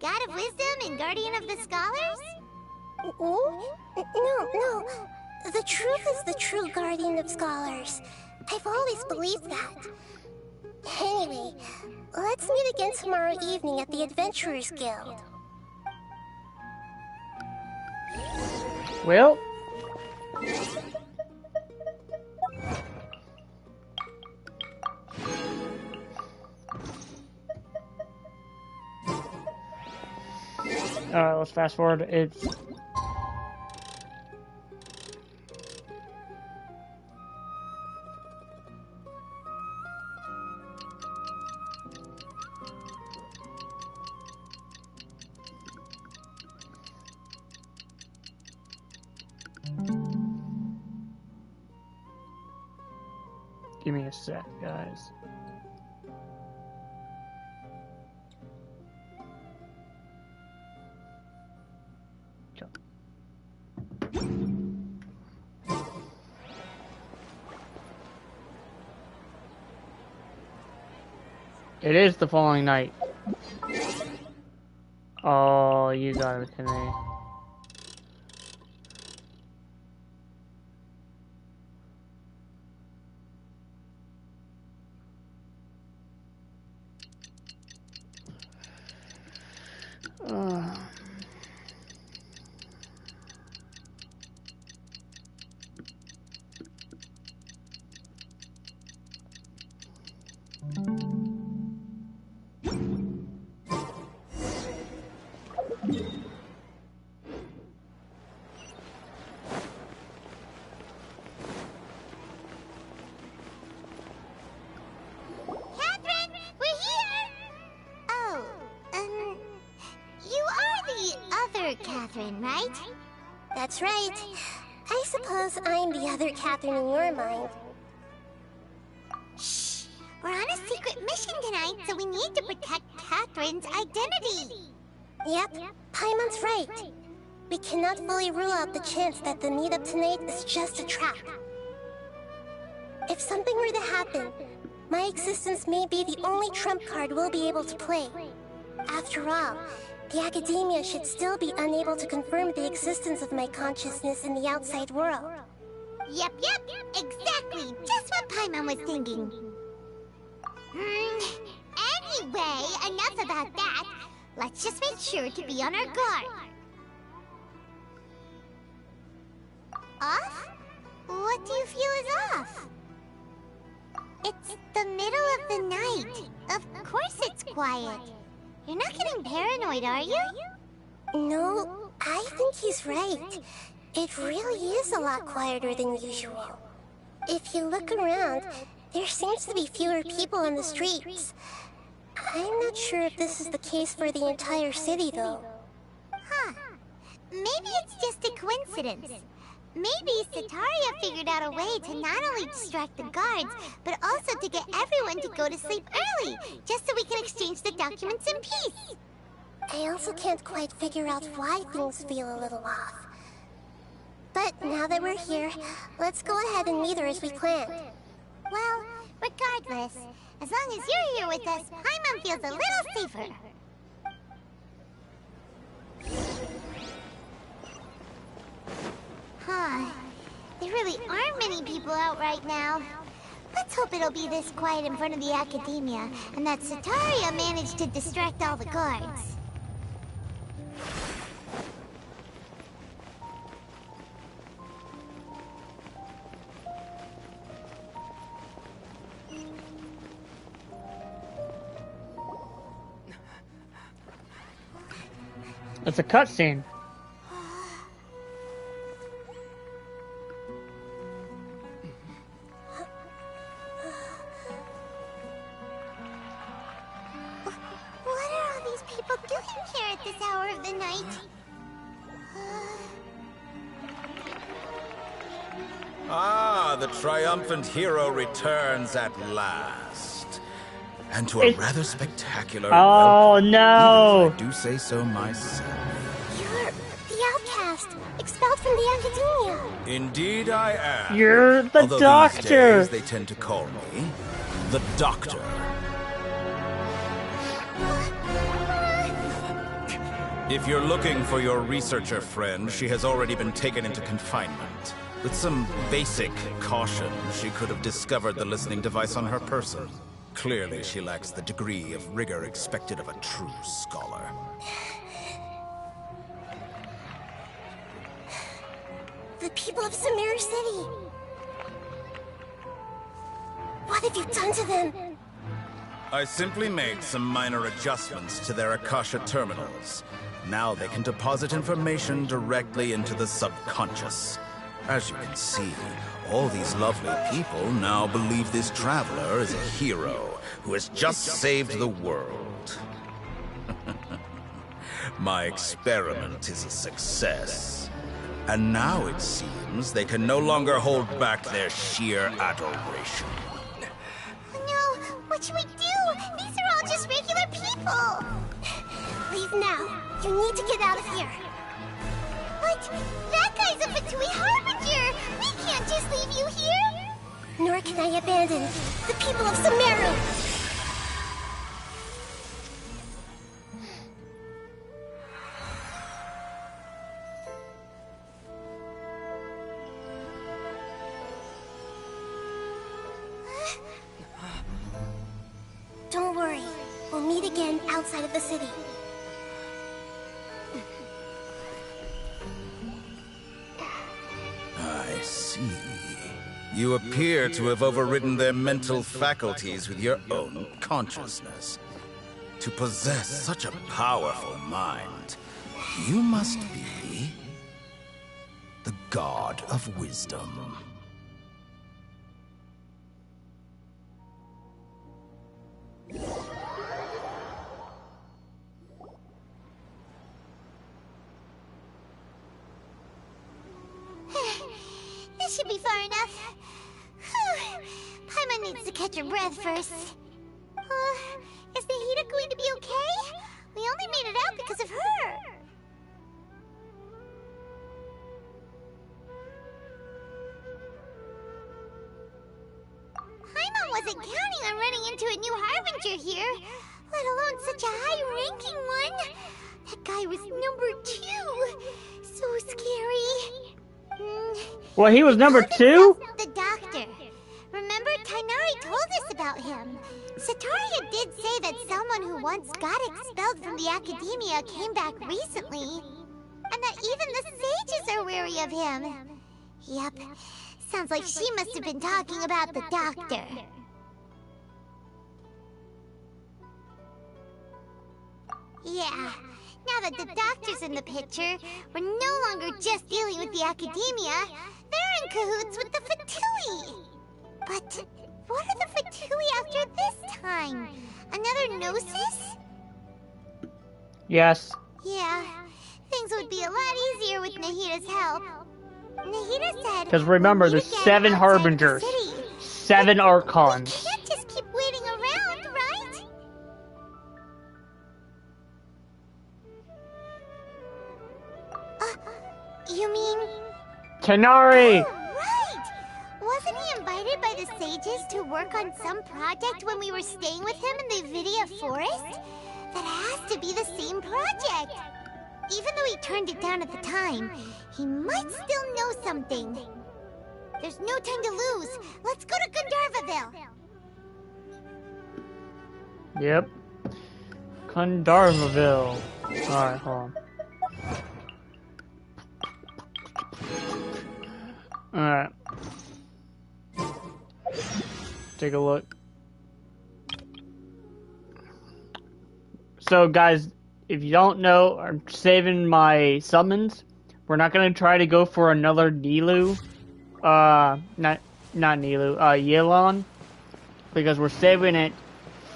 God of Wisdom and Guardian of the Scholars? No. The truth is the true Guardian of Scholars. I've always believed that. Anyway, let's meet again tomorrow evening at the Adventurers Guild. Well... Alright, let's fast forward. It's... Give me a sec, guys. Go. It is the following night. Oh, you got it today. Catherine, we're here! Oh, you are the other Catherine, right? That's right. I suppose I'm the other Catherine in your mind. Shh! We're on a secret mission tonight, so we need to protect Catherine's identity. Yep, Paimon's right. We cannot fully rule out the chance that the meetup tonight is just a trap. If something were to happen, my existence may be the only trump card we'll be able to play. After all, the Academia should still be unable to confirm the existence of my consciousness in the outside world. Yep, exactly. Just what Paimon was thinking. Anyway, enough about that. Let's just make sure to be on our guard. Off? What do you feel is off? It's the middle of the night. Of course it's quiet. You're not getting paranoid, are you? No, I think he's right. It really is a lot quieter than usual. If you look around, there seems to be fewer people on the streets. I'm not sure if this is the case for the entire city, though. Huh. Maybe it's just a coincidence. Maybe Sataria figured out a way to not only distract the guards, but also to get everyone to go to sleep early, just so we can exchange the documents in peace. I also can't quite figure out why things feel a little off. But now that we're here, let's go ahead and meet her as we planned. Well, regardless, as long as you're here with us, Paimon feels a little safer. Huh. There really aren't many people out right now. Let's hope it'll be this quiet in front of the Academia, and that Sataria managed to distract all the guards. It's a cutscene. What are all these people doing here at this hour of the night? Ah, the triumphant hero returns at last. And to a rather spectacular welcome, no! even if I do say so myself. You're the outcast, expelled from the Academia. Indeed I am. You're the Although doctor! these days they tend to call me the Doctor. If you're looking for your researcher friend, she has already been taken into confinement. With some basic caution, she could have discovered the listening device on her person. Clearly, she lacks the degree of rigor expected of a true scholar. The people of Sumeru City. What have you done to them? I simply made some minor adjustments to their Akasha terminals. Now they can deposit information directly into the subconscious. As you can see, all these lovely people now believe this traveler is a hero who has just saved the world. My experiment is a success. And now it seems they can no longer hold back their sheer adoration. No, what should we do? These are all just regular people. Leave now. You need to get out of here. But that guy's a Fatui Harbinger. We can't just leave you here. Nor can I abandon the people of Sumeru. meet again outside of the city. I see. You appear to have overridden their mental faculties with your own consciousness. To possess such a powerful mind, you must be the god of wisdom. This should be far enough. Paimon needs to catch her breath first. Is Nahida going to be okay? We only made it out because of her. Paimon wasn't counting on running into a new Harbinger here, let alone such a high-ranking one. That guy was number 2. So scary. Well, he was number 2? The doctor. Remember, Tainari told us about him. Sataria did say that someone who once got expelled from the academia came back recently. And that even the sages are wary of him. Yep. Sounds like she must have been talking about the doctor. Yeah. Now that the doctor's in the picture, we're no longer just dealing with the academia. They're in cahoots with the Fatui. But what are the Fatui after this time? Another Gnosis? Yes. Yeah, things would be a lot easier with Nahida's help. Nahida said... Because remember, there's 7 Harbingers. 7 Archons. We can't just keep waiting around, right? You mean... Tainari! Oh, right! Wasn't he invited by the sages to work on some project when we were staying with him in the Vidia Forest? That has to be the same project! Even though he turned it down at the time, he might still know something. There's no time to lose. Let's go to Gandharvaville. Yep. Gandharvaville. Alright, hold on. Alright. Take a look. So, guys, if you don't know, I'm saving my summons. We're not gonna try to go for another Nilu. Not Nilu, Yelan. Because we're saving it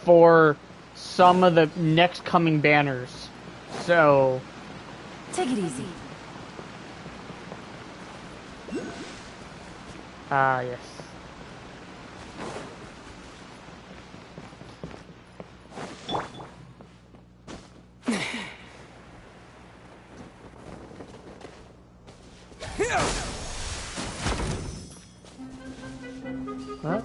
for some of the next coming banners. So... Take it easy. yes. What?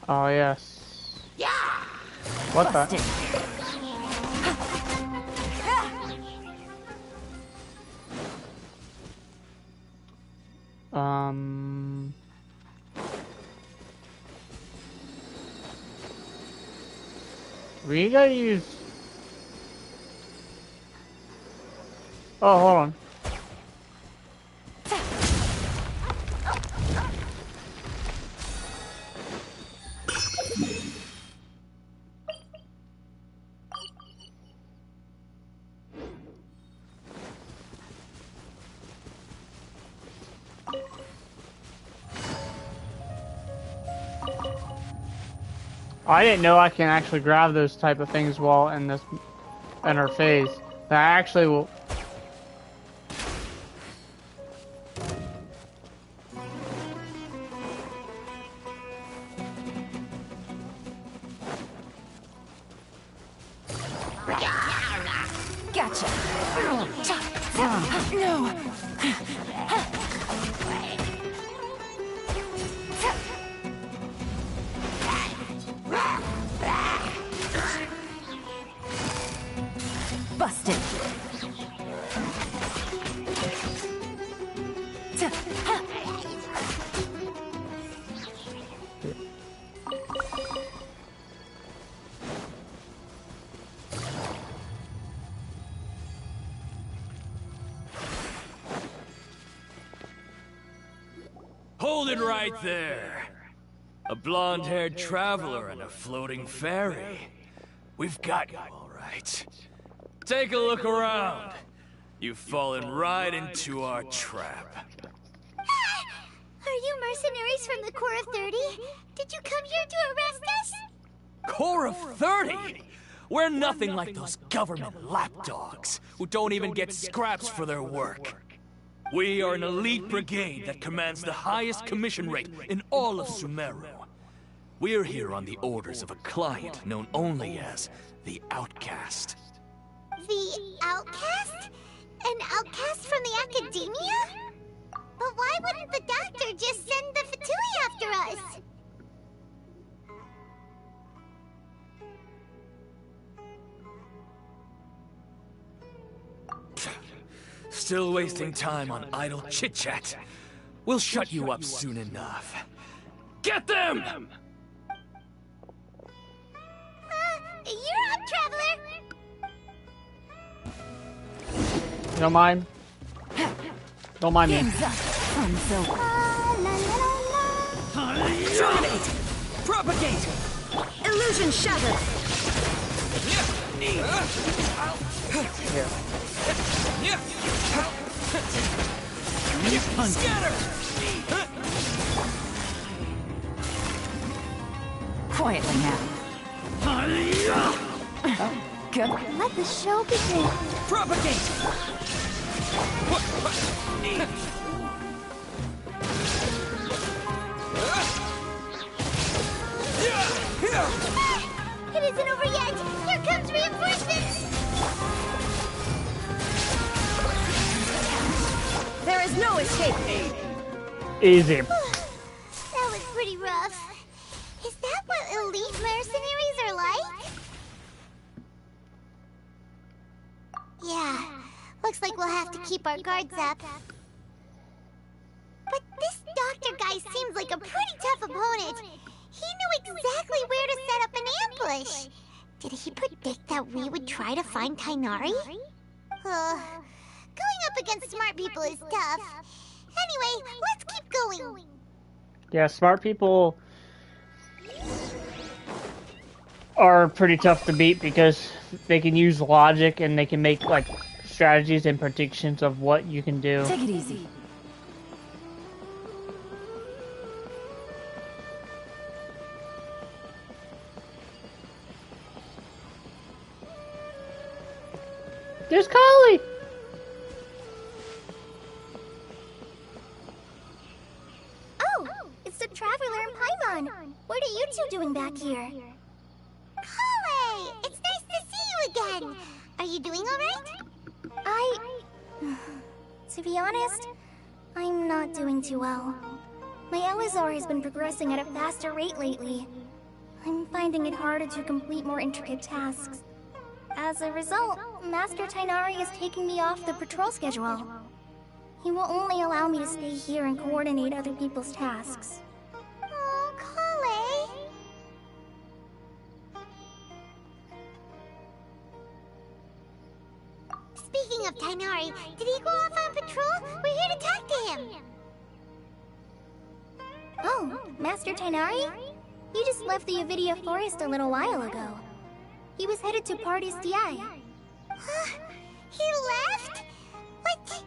Oh, yes. Yeah. What the? We gotta use... Oh, hold on. I didn't know I can actually grab those type of things while in this in her phase. That actually will. Gotcha. No. Hold it right there. A blonde-haired traveler and a floating fairy. We've got you all right. Take a look around. You've fallen right into our trap. Are you mercenaries from the Corps of 30? Did you come here to arrest us? Corps of 30? We're nothing like those government lapdogs who don't even get scraps for their work. We are an elite brigade that commands the highest commission rate in all of Sumeru. We're here on the orders of a client known only as the Outcast. The Outcast? An outcast from the Academia? But why wouldn't the doctor just send the Fatui after us? Still wasting time on idle chit-chat. We'll shut you up soon enough. Get them! You're up, Traveler! You don't mind? Don't mind me. Terminate! Propagate! Illusion shattered! Scatter! Quietly now. Good. Let the show begin. Propagate! It isn't over yet! Here comes reinforcements! There is no escape. Easy. That was pretty rough. Is that what elite mercenaries are like? Yeah, looks like we'll have to keep our guards up. But this doctor guy seems like a pretty tough opponent. He knew exactly where to set up an ambush. Did he predict that we would try to find Tainari? Going up against smart people is tough. Anyway, let's keep going. Yeah, smart people are pretty tough to beat because they can use logic and they can make like strategies and predictions of what you can do. Take it easy. There's Kali! Oh, it's the Traveler and Paimon. What are you two doing back here? Kale! It's nice to see you again. Are you doing alright? To be honest, I'm not doing too well. My Elazar has been progressing at a faster rate lately. I'm finding it harder to complete more intricate tasks. As a result, Master Tainari is taking me off the patrol schedule. He will only allow me to stay here and coordinate other people's tasks. Oh, Kale! Speaking of Tainari, did he go off on patrol? We're here to talk to him! Oh, Master Tainari? You just left the Avidia Forest a little while ago. He was headed to Party's DI. He left? What?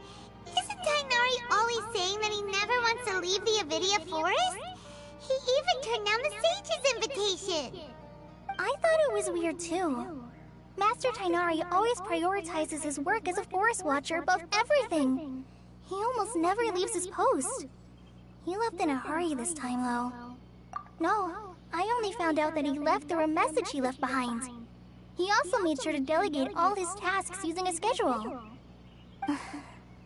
Isn't Tainari always saying that he never wants to leave the Avidia Forest? He even turned down the Sage's invitation. I thought it was weird too. Master Tainari always prioritizes his work as a forest watcher above everything. He almost never leaves his post. He left in a hurry this time, though. No, I only found out that he left through a message he left behind. He also made sure to delegate all his tasks using a schedule.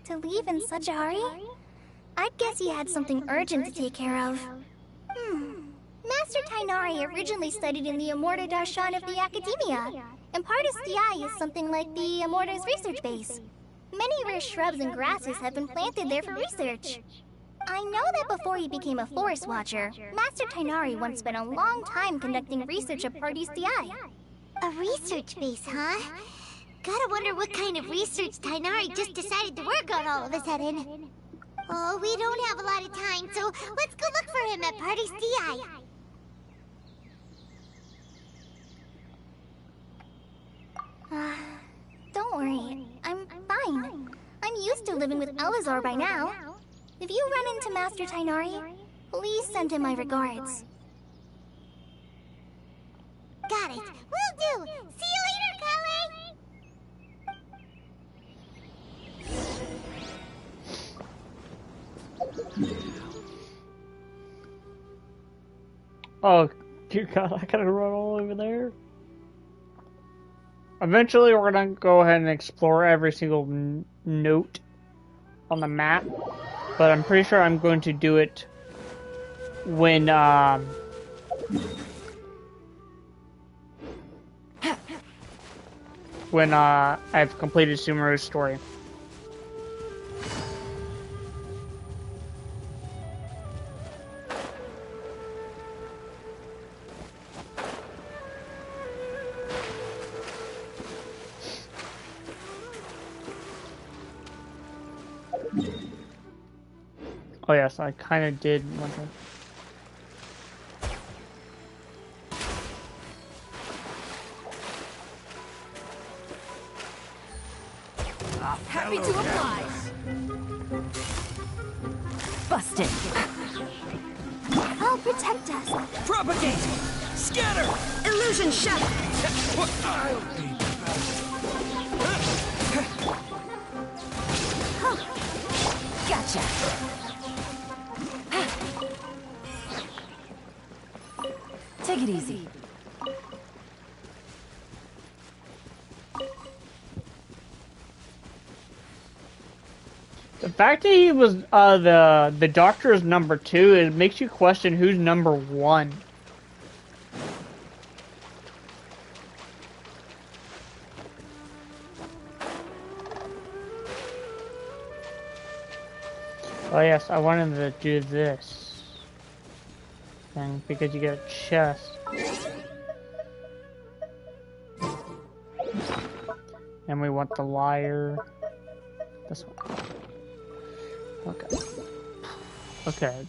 To leave in such a hurry? I'd guess he had something urgent to take care of. Master Tainari originally studied in the Amorta Darshan of the Academia, and Partis DI is something like the Amorta's research base. Many rare shrubs and grasses have been planted there for research. I know that before he became a forest watcher, Master Tainari once spent a long time conducting research at Partis DI. A research base, huh? Gotta wonder what kind of research Tainari just decided to work on all of a sudden. Oh, we don't have a lot of time, so let's go look for him at Party's DI. Don't worry. I'm fine. I'm used to living with Elazar by now. If you run into Master Tainari, please send him my regards. Got it. Will do. See you later, Callie. Oh, dear God, I gotta run all over there. Eventually, we're gonna go ahead and explore every single note on the map, but I'm pretty sure I'm going to do it when I've completed Sumeru's story. Oh yes, I kind of did want to. Happy to apply. Busted. I'll protect us. Propagate! Scatter! Illusion shot. I'll be back. Gotcha. Take it easy. The fact that he was the doctor's number 2, it makes you question who's number 1. Oh yes, I wanted to do this thing because you get a chest. And we want the lyre. This one. Okay. Okay.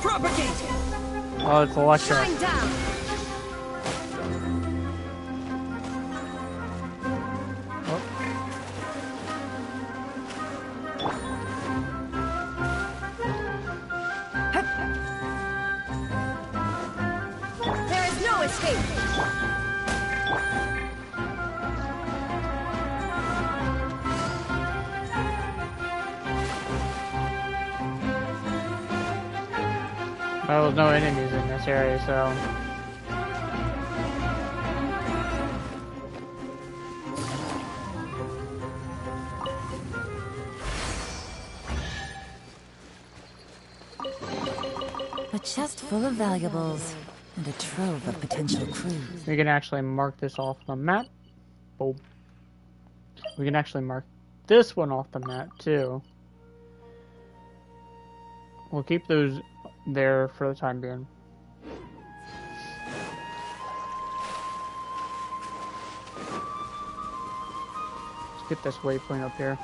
Propagate! Oh, it's electric. Shine down. There is no escape. Well, there's no enemies in this area, so... A chest full of valuables and a trove of potential clues. We can actually mark this off the map. Boom. We can actually mark this one off the map, too. We'll keep those there for the time being. Let's get this waypoint up here.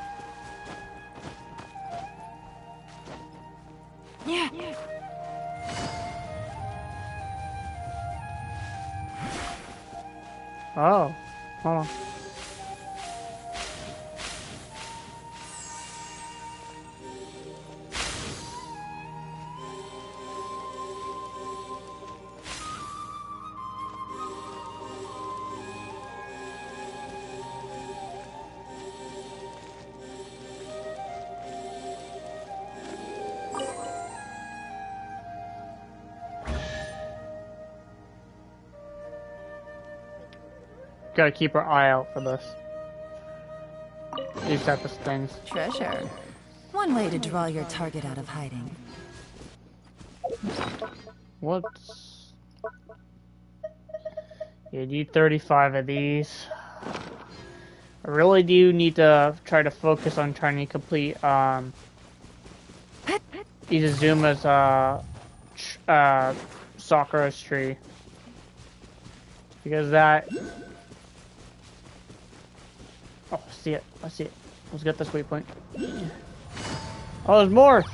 Yeah. Oh, hold on. gotta keep our eye out for this. These type of things. Treasure. One way to draw your target out of hiding. What's... You need 35 of these. I really do need to try to focus on trying to complete, Izuzuma's, Sakura's tree. Because that... Oh, I see it. I see it. Let's get this waypoint. Oh, there's more!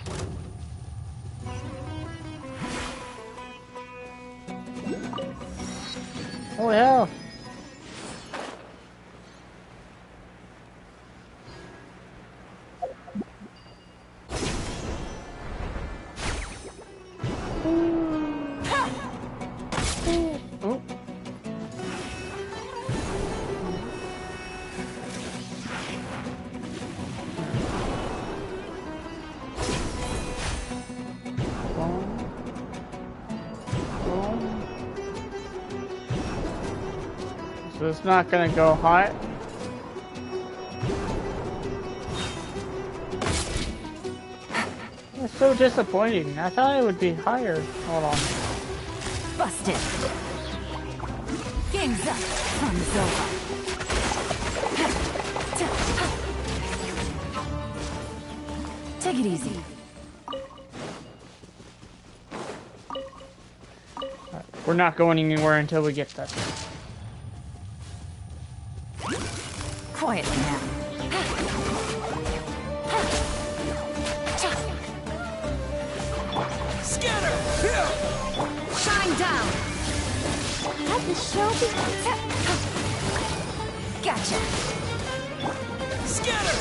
Holy hell! Oh. So it's not gonna go high. That's so disappointing. I thought it would be higher. Hold on. Busted. Game's up. Fun's over. Take it easy. Right. We're not going anywhere until we get that. Quietly now. Scatter! Shine down! Let the show begin. Gotcha! Scatter!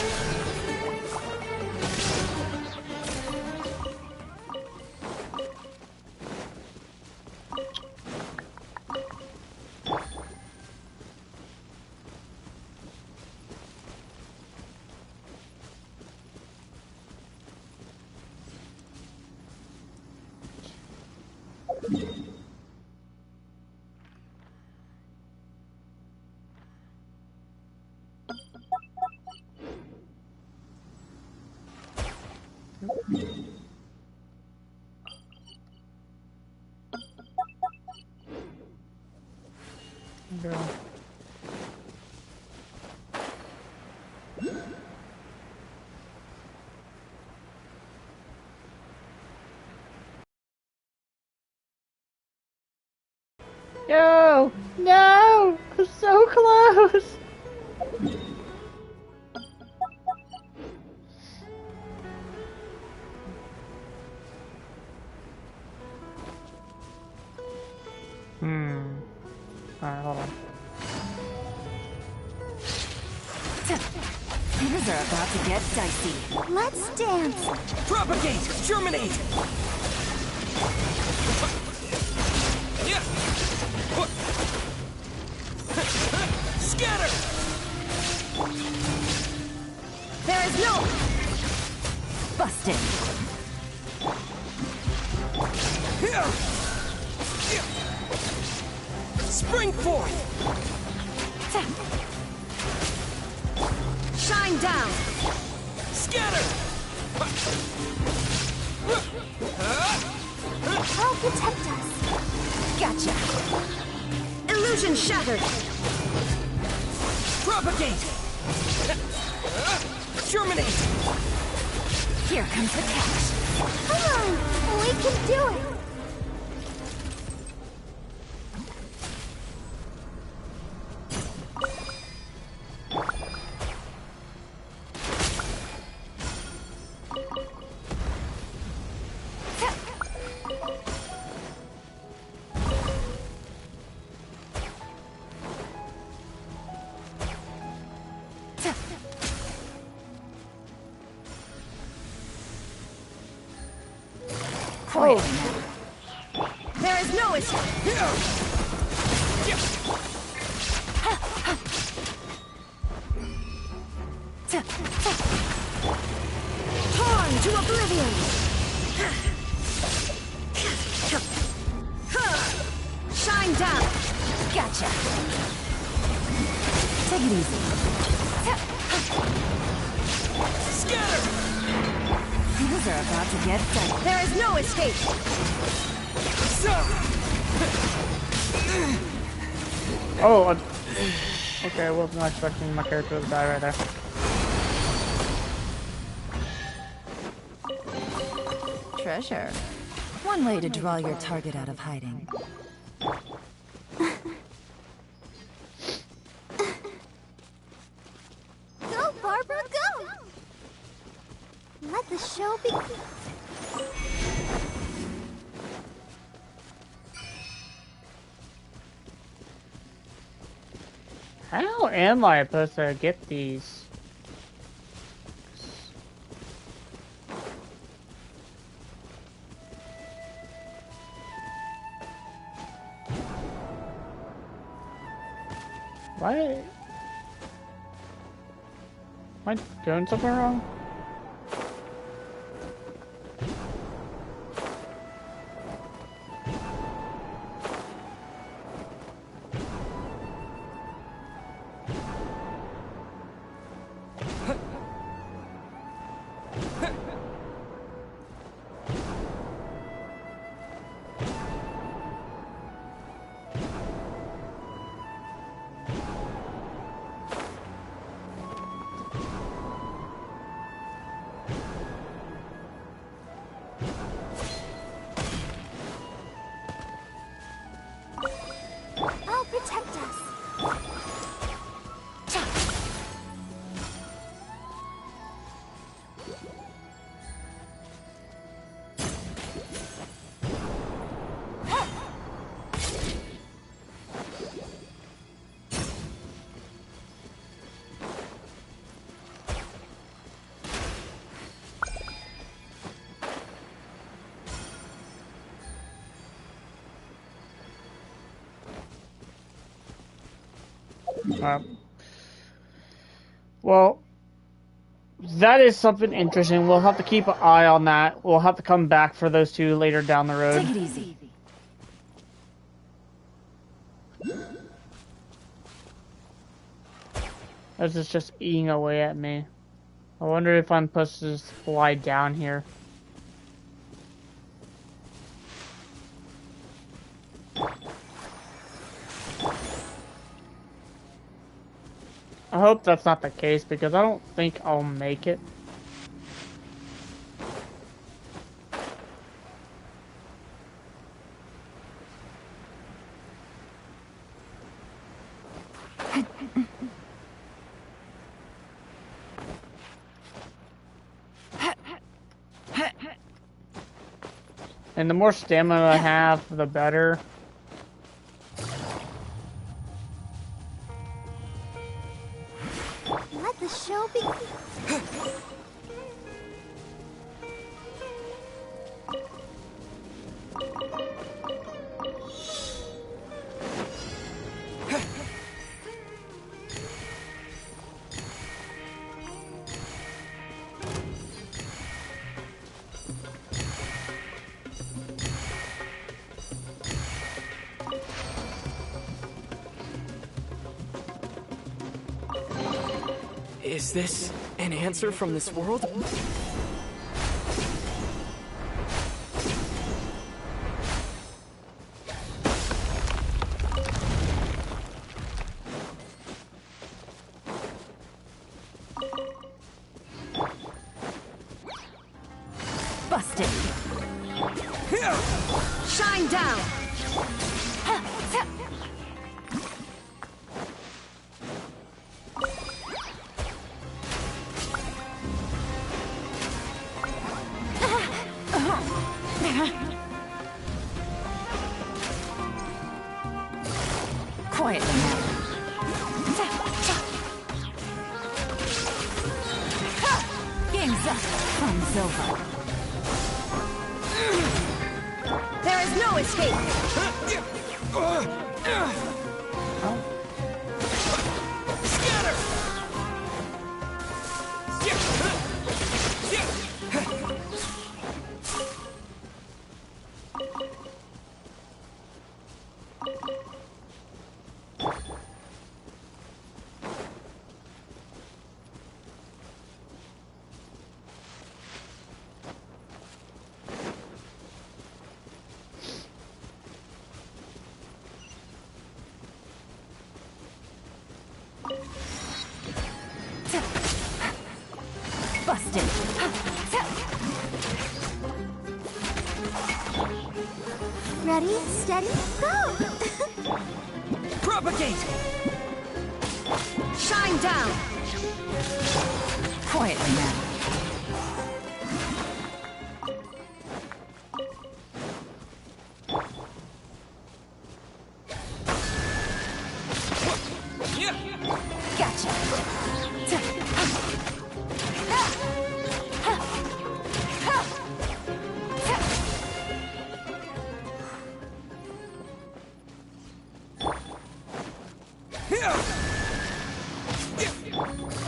Go. No! No! I'm so close! Alright, hold on. Things are about to get dicey. Let's dance. Propagate! Germinate! Yeah. Scatter! There is no... Busted. Spring forth! Shine down! Scatter! I'll protect us. Gotcha! Illusion shattered! Propagate! Germinate! Here comes the catch. Come on, we can do it. Quiet now. There is no escape. Torn to oblivion. Shine down. Gotcha. Take it easy. Scatter! Things are about to get done. There is no escape! Oh, okay, I was not expecting my character to die right there. Treasure. One way to draw your target out of hiding. Go, Barbara, go! Let the show begin. How am I supposed to get these? Why? Am I doing something wrong? I'll protect us. Well, that is something interesting. We'll have to keep an eye on that. We'll have to come back for those two later down the road. Take it easy. This is just eating away at me. I wonder if I'm supposed to just fly down here. I hope that's not the case because I don't think I'll make it. And the more stamina I have, the better. Let the show begin. Is this an answer from this world? Busted. Shine down. Quietly now. Game's up. Fun's over. There is no escape. Busted! Ready, steady, go! Propagate! Shine down! Quietly now. Gotcha!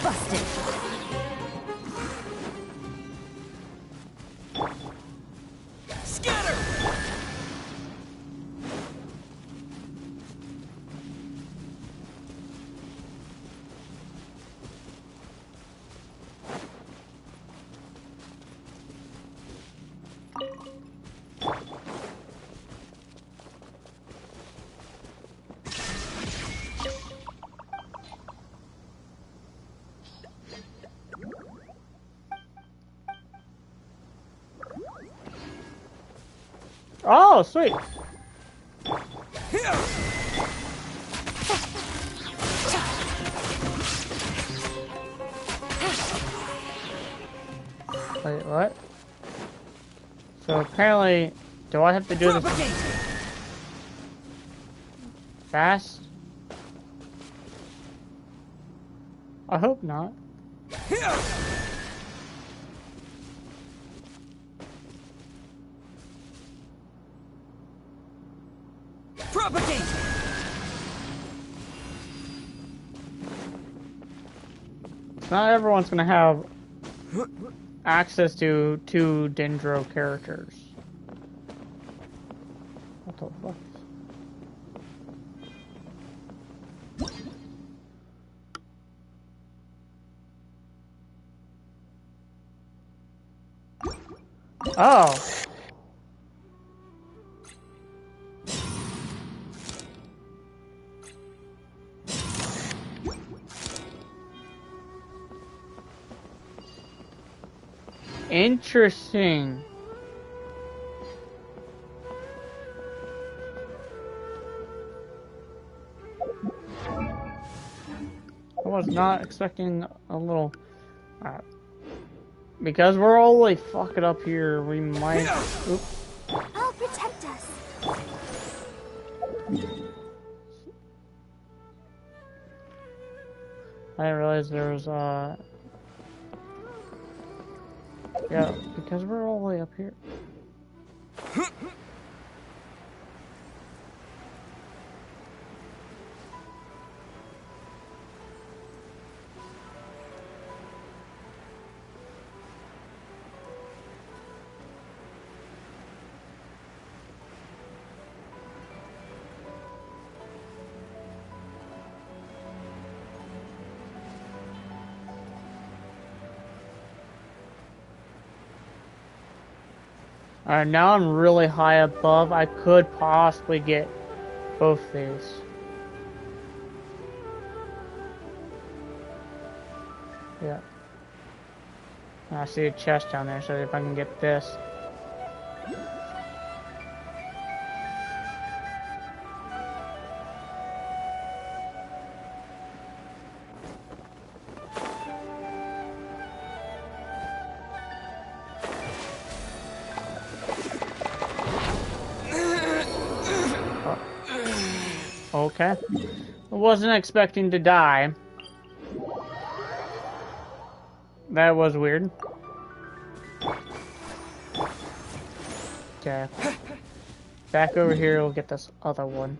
Busted! Scatter! Oh, sweet. Wait, what? So apparently, do I have to do this fast? I hope not. Propagate! Not everyone's gonna have access to 2 Dendro characters. What the fuck? Oh. Interesting. I was not expecting a little... because we're all like fucking up here, we might... Oops. I'll protect us. I didn't realize there was, yeah, because we're all the way up here. Alright, now I'm really high above. I could possibly get both these. Yeah. I see a chest down there, so if I can get this. Okay. I wasn't expecting to die. That was weird. Okay. Back over here, we'll get this other one.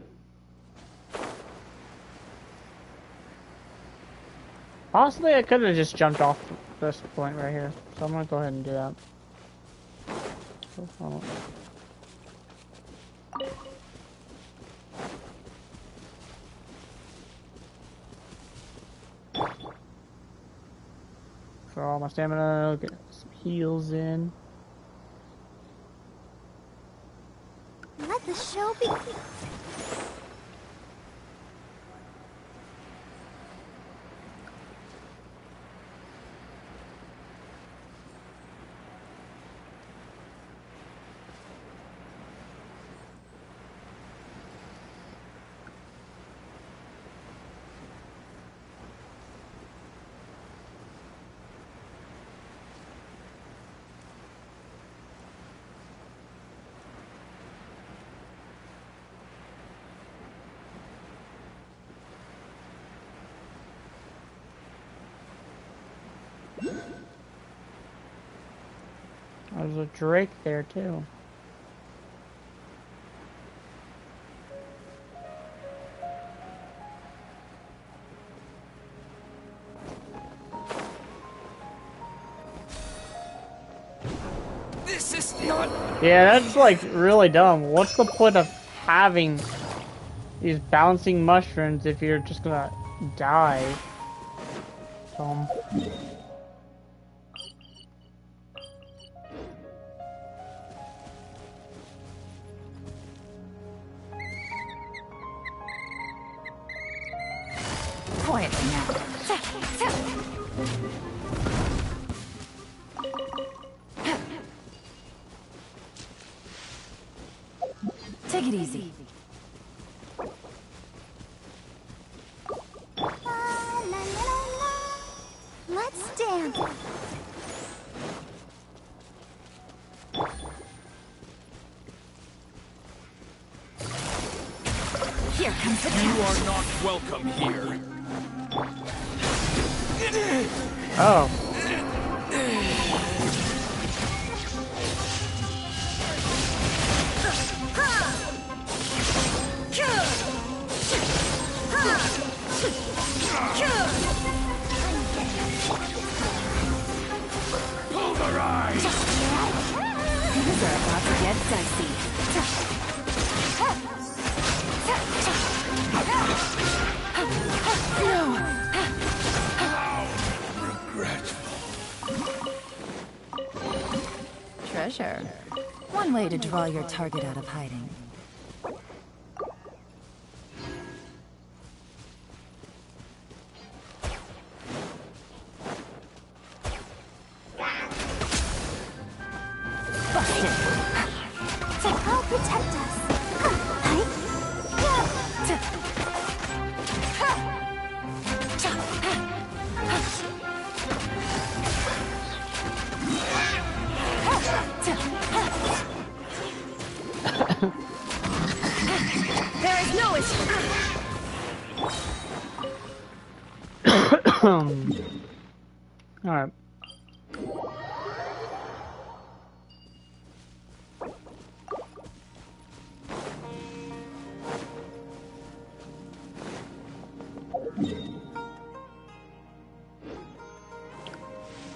Possibly I could have just jumped off this point right here. So I'm gonna go ahead and do that. Oh. For all my stamina, get some heals in. Let the show begin. There's a Drake there too. This is not... Yeah, that's like really dumb. What's the point of having these bouncing mushrooms if you're just gonna die? Dumb. Quiet now. Take it easy. Let's dance. Here comes the You are not welcome here. Oh. Pulverize! Things are about to get dicey. Treasure. One way to draw your target out of hiding. Busted. I'll protect us. There is no issue. Alright.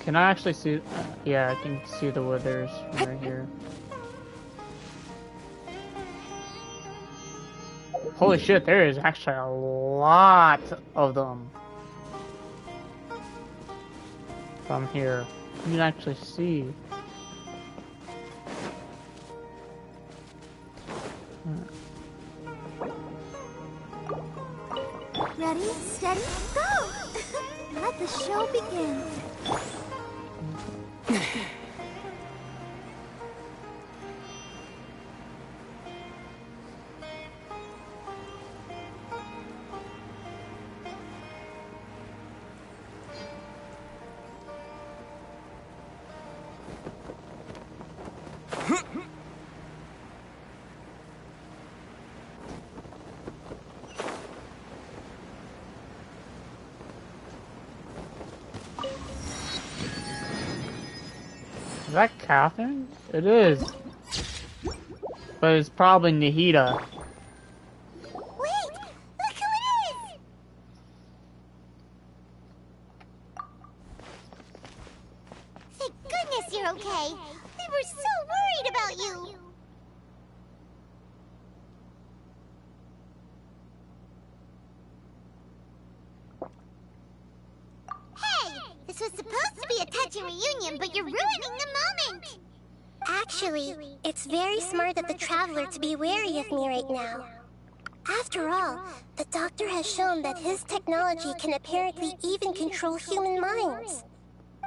Can I actually see? Yeah, I can see the withers right here. Holy shit, there is actually a lot of them. From here. You can actually see. Ready, steady, go! Let the show begin. Is that Catherine? It is. But it's probably Nahida. Wait! Look who it is! Thank goodness you're okay. We were so worried about you. Hey! This was supposed to be a touching reunion, but you're ruining the moment! Actually, it's very smart of the Traveler to be wary of me right now. After all, the Doctor has shown that his technology can apparently even control human minds.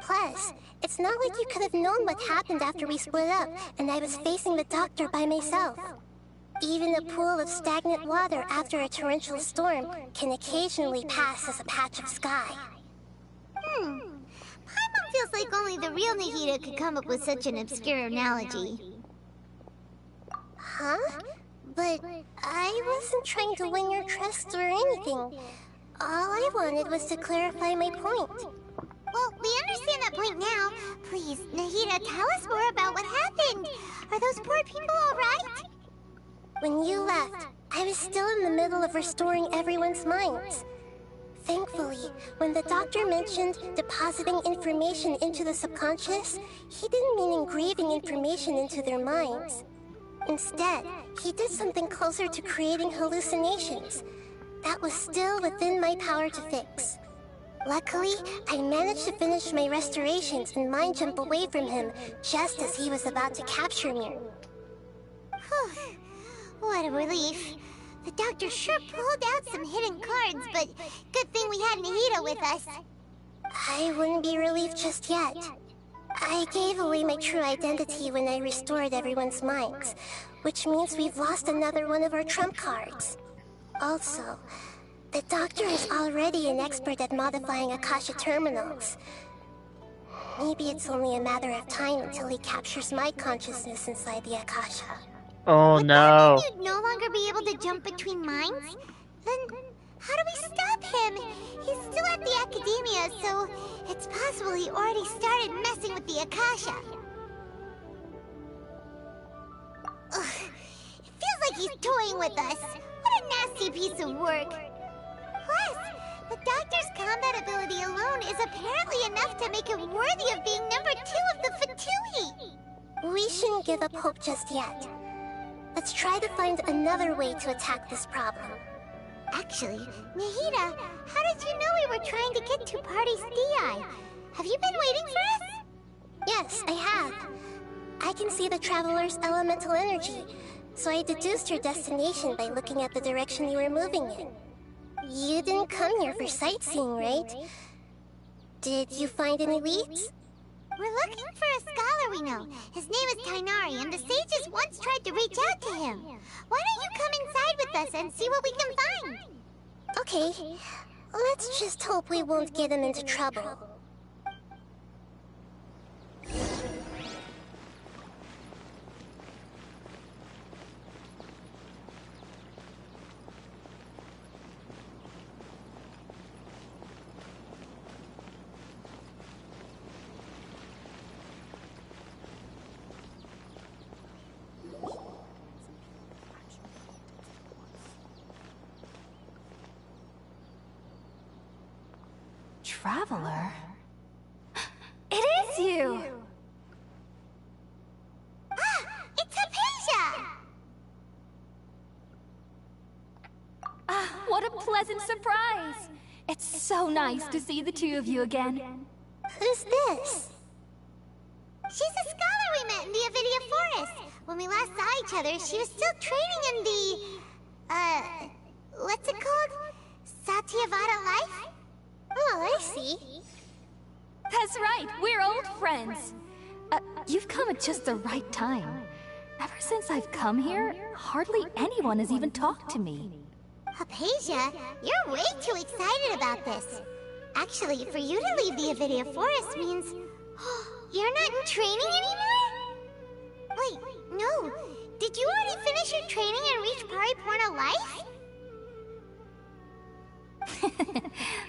Plus, it's not like you could have known what happened after we split up and I was facing the Doctor by myself. Even a pool of stagnant water after a torrential storm can occasionally pass as a patch of sky. Paimon feels like only the real Nahida could come up with such an obscure analogy. Huh? But I wasn't trying to win your trust or anything. All I wanted was to clarify my point. Well, we understand that point now. Please, Nahida, tell us more about what happened. Are those poor people alright? When you left, I was still in the middle of restoring everyone's minds. Thankfully, when the doctor mentioned depositing information into the subconscious, he didn't mean engraving information into their minds. Instead, he did something closer to creating hallucinations. That was still within my power to fix. Luckily, I managed to finish my restorations and mind jump away from him just as he was about to capture me. Whew. What a relief. The doctor sure pulled out some hidden cards, but good thing we had Nahida with us. I wouldn't be relieved just yet. I gave away my true identity when I restored everyone's minds, which means we've lost another one of our trump cards. Also, the doctor is already an expert at modifying Akasha terminals. Maybe it's only a matter of time until he captures my consciousness inside the Akasha. Oh no. Would you'd no longer be able to jump between minds? Then how do we stop him? He's still at the academia, so it's possible he already started messing with the Akasha. Ugh, it feels like he's toying with us. What a nasty piece of work. Plus, the doctor's combat ability alone is apparently enough to make him worthy of being number 2 of the Fatui. We shouldn't give up hope just yet. Let's try to find another way to attack this problem. Actually, Nahida, how did you know we were trying to get to Party's DI? Have you been waiting for us? Yes, I have. I can see the Traveler's elemental energy, so I deduced your destination by looking at the direction you were moving in. You didn't come here for sightseeing, right? Did you find any leads? We're looking for a scholar we know. His name is Tainari, and the sages once tried to reach out to him. Why don't you come inside with us and see what we can find? Okay. Let's just hope we won't get him into trouble. Traveler? It is you! Ah! It's Hypatia! Ah, what a pleasant surprise! It's so nice to see the two of you again. Who's this? She's a scholar we met in the Avidia Forest. When we last saw each other, she was still training in the... what's it called? Satyavada life? Oh, I see. That's right, we're old friends. You've come at just the right time. Ever since I've come here, hardly anyone has even talked to me. Hypatia, you're way too excited about this. Actually, for you to leave the Avidia Forest means... you're not in training anymore? Wait, no. Did you already finish your training and reach Pariporna life?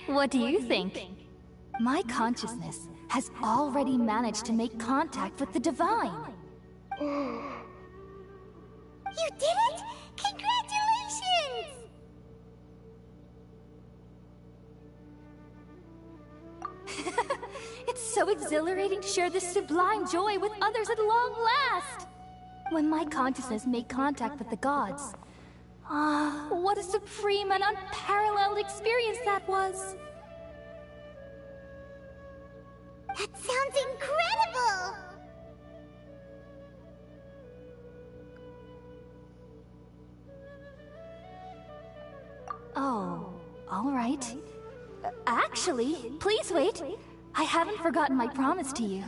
What do you think? My consciousness has already managed to make contact with the divine. You did it! Congratulations! It's so exhilarating to share this sublime joy with others at long last! When my consciousness made contact with the gods, what a supreme and unparalleled experience that was! That sounds incredible! Oh, all right. Actually, please wait. I haven't forgotten my promise to you.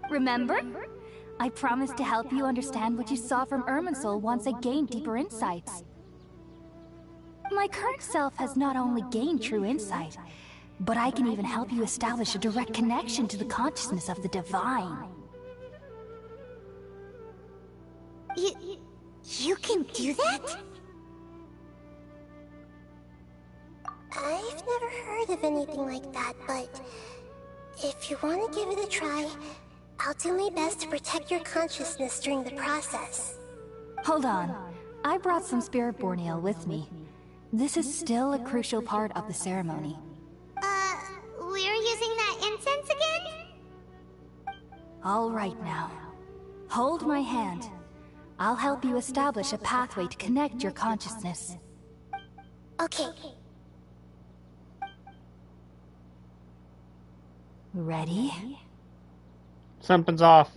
Remember? I promised to help you understand what you saw from Irminsul once I gained deeper insights. My current self has not only gained true insight, but I can even help you establish a direct connection to the consciousness of the divine. You can do that? I've never heard of anything like that, but If you want to give it a try, I'll do my best to protect your consciousness during the process. Hold on. I brought some spirit borneal with me. This is still a crucial part of the ceremony. We're using that incense again? All right now. Hold my hand. I'll help you establish a pathway to connect your consciousness. Okay. Ready? Something's off.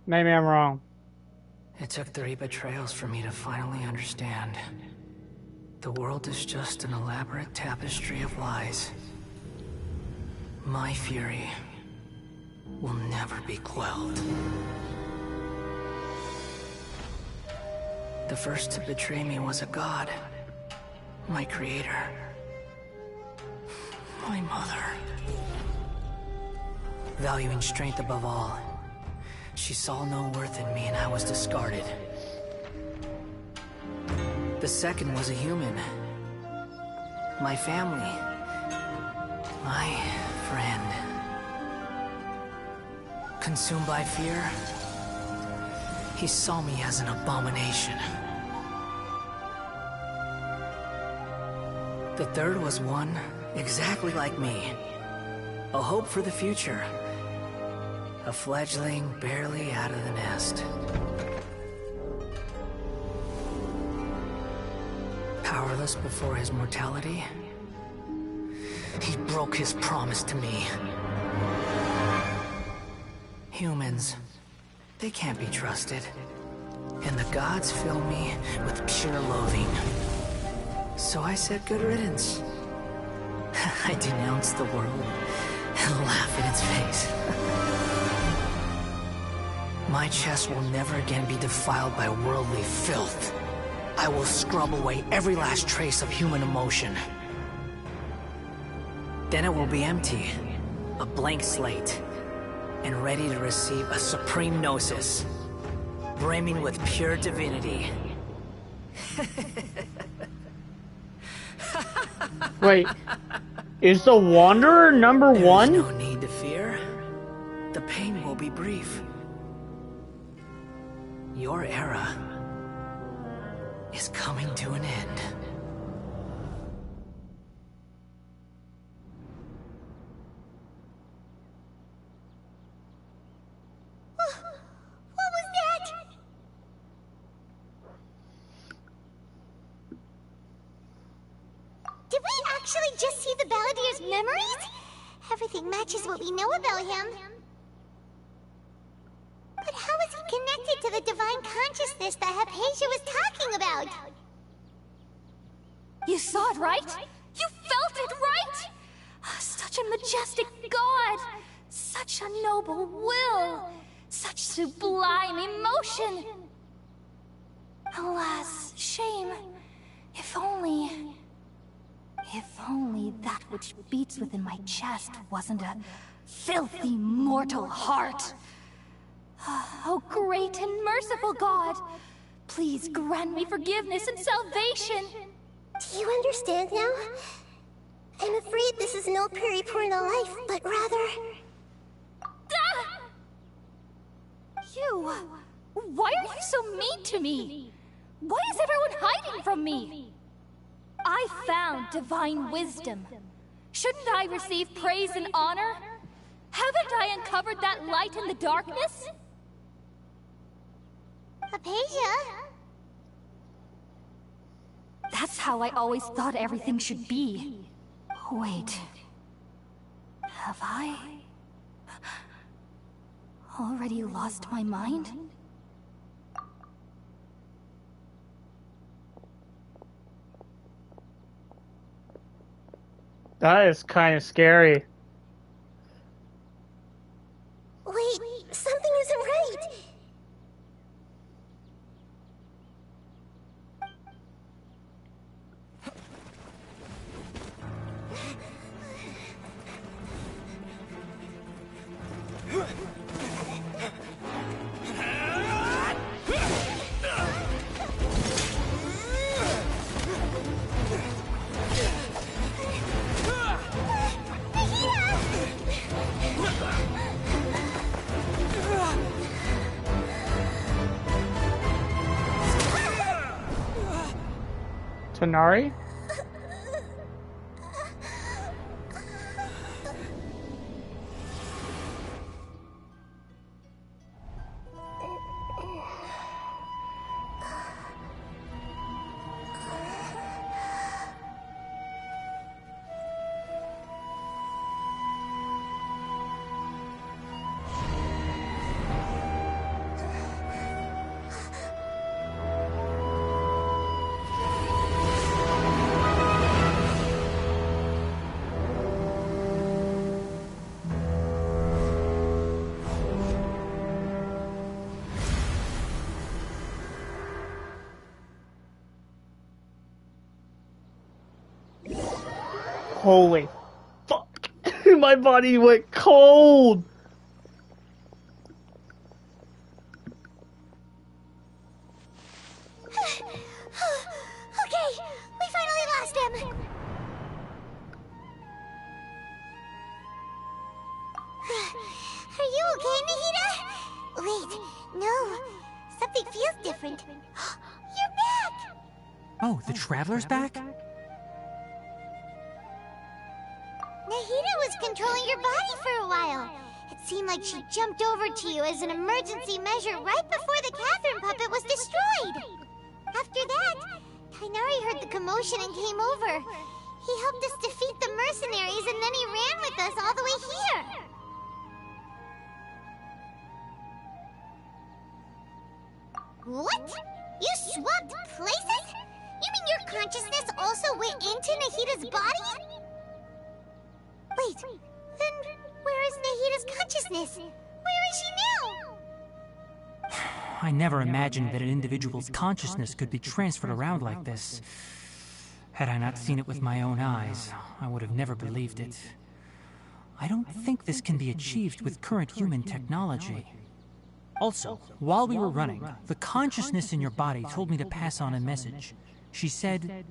Maybe I'm wrong. It took 3 betrayals for me to finally understand. The world is just an elaborate tapestry of lies. My fury will never be quelled. The first to betray me was a god. My creator. My mother. Valuing strength above all, she saw no worth in me and I was discarded. The second was a human. My family. My friend. Consumed by fear, he saw me as an abomination. The third was one exactly like me. A hope for the future. A fledgling barely out of the nest. Powerless before his mortality, he broke his promise to me. Humans, they can't be trusted. And the gods fill me with pure loathing. So I said good riddance. I denounced the world and laughed in its face. My chest will never again be defiled by worldly filth. I will scrub away every last trace of human emotion. Then it will be empty, a blank slate, and ready to receive a supreme gnosis, brimming with pure divinity. Wait, is the Wanderer number one? There's no need to fear. The pain will be brief. Your era is coming to an end. What was that? Did we actually just see the Balladeer's memories? Everything matches what we know about him. But how is he connected to the divine consciousness that Hypatia was talking about? You saw it, right? You felt it, right? Such a majestic god! Such a noble will! Such sublime emotion! Alas, shame. If only that which beats within my chest wasn't a filthy mortal heart. Oh, great and merciful God! Please grant me forgiveness and salvation! Do you understand now? I'm afraid this is no periportal life, but rather... Ah! You... Why are you so mean to me? Why is everyone hiding from me? I found divine wisdom. Shouldn't I receive praise and honor? Haven't I uncovered that light in the darkness? Hypatia? That's how I always thought everything should be. Wait. Have I... already lost my mind? That is kind of scary. Wait, something isn't right. Tanari? Holy fuck. My body went cold. Okay, we finally lost him. Are you okay, Nahida? Wait, no. Something feels different. You're back! Oh, the Traveler's back? Nahida was controlling your body for a while. It seemed like she jumped over to you as an emergency measure right before the Catherine puppet was destroyed. After that, Tainari heard the commotion and came over. He helped us defeat the mercenaries and then he ran with us all the way here. What? You swapped places? You mean your consciousness also went into Nahida's body? Wait, then where is Nahida's consciousness? Where is she now? I never imagined that an individual's consciousness could be transferred around like this. Had I not seen it with my own eyes, I would have never believed it. I don't think this can be achieved with current human technology. Also, while we were running, the consciousness in your body told me to pass on a message. She said,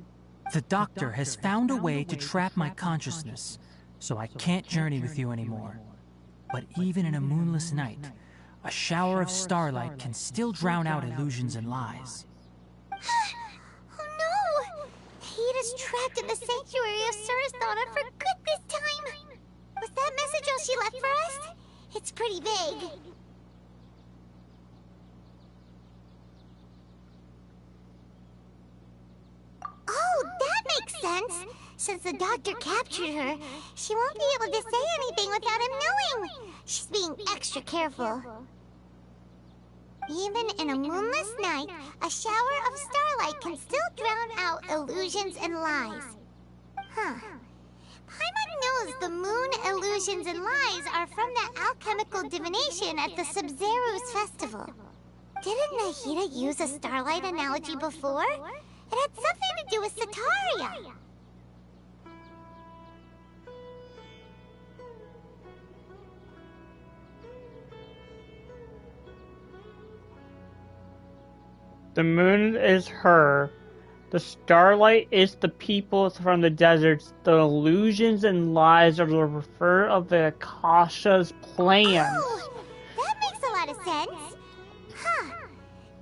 "The doctor has found a way to trap my consciousness, so I can't journey with you anymore. But even in a moonless night, a shower of starlight can still drown out illusions and lies." Oh no! Nahida's trapped in the sanctuary of Surasthana for good this time. Was that message all she left for us? It's pretty vague. Oh, that makes sense. Since the doctor captured her, she won't be able to say anything without him knowing. She's being extra careful. Even in a moonless night, a shower of starlight can still drown out illusions and lies. Huh. Paimon knows the moon illusions and lies are from the alchemical divination at the Sub-Zero's festival. Didn't Nahida use a starlight analogy before? It had something to do with Sataria. The moon is her. The starlight is the people from the deserts. The illusions and lies are the refer of the Akasha's plans. Oh, that makes a lot of sense. Huh.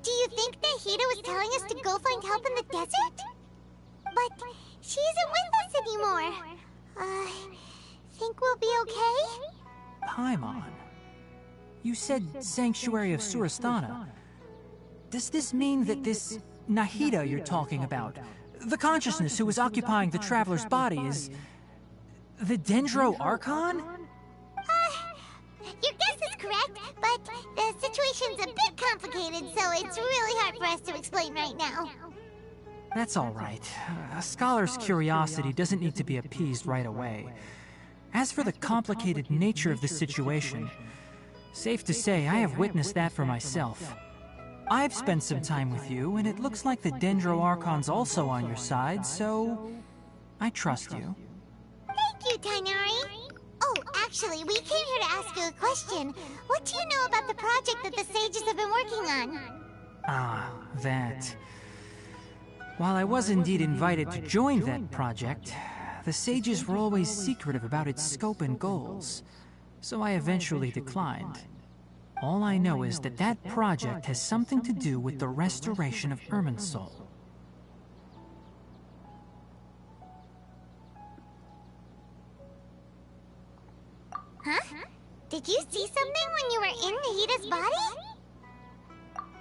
Do you think Nahida was telling us to go find help in the desert? But she isn't with us anymore. Think we'll be okay? Paimon, you said Sanctuary of Surasthana. Does this mean that this Nahida you're talking about, the consciousness who was occupying the Traveler's body, is the Dendro Archon? Your guess is correct, but the situation's a bit complicated, so it's really hard for us to explain right now. That's all right. A scholar's curiosity doesn't need to be appeased right away. As for the complicated nature of the situation, safe to say I have witnessed that for myself. I've spent some time with you, and it looks like the Dendro Archon's also on your side, so I trust you. Thank you, Tainari. Oh, actually, we came here to ask you a question. What do you know about the project that the sages have been working on? Ah, that. While I was indeed invited to join that project, the sages were always secretive about its scope and goals, so I eventually declined. All I know is that that project has something to do with the restoration of Irminsul. Did you see something when you were in Nahida's body?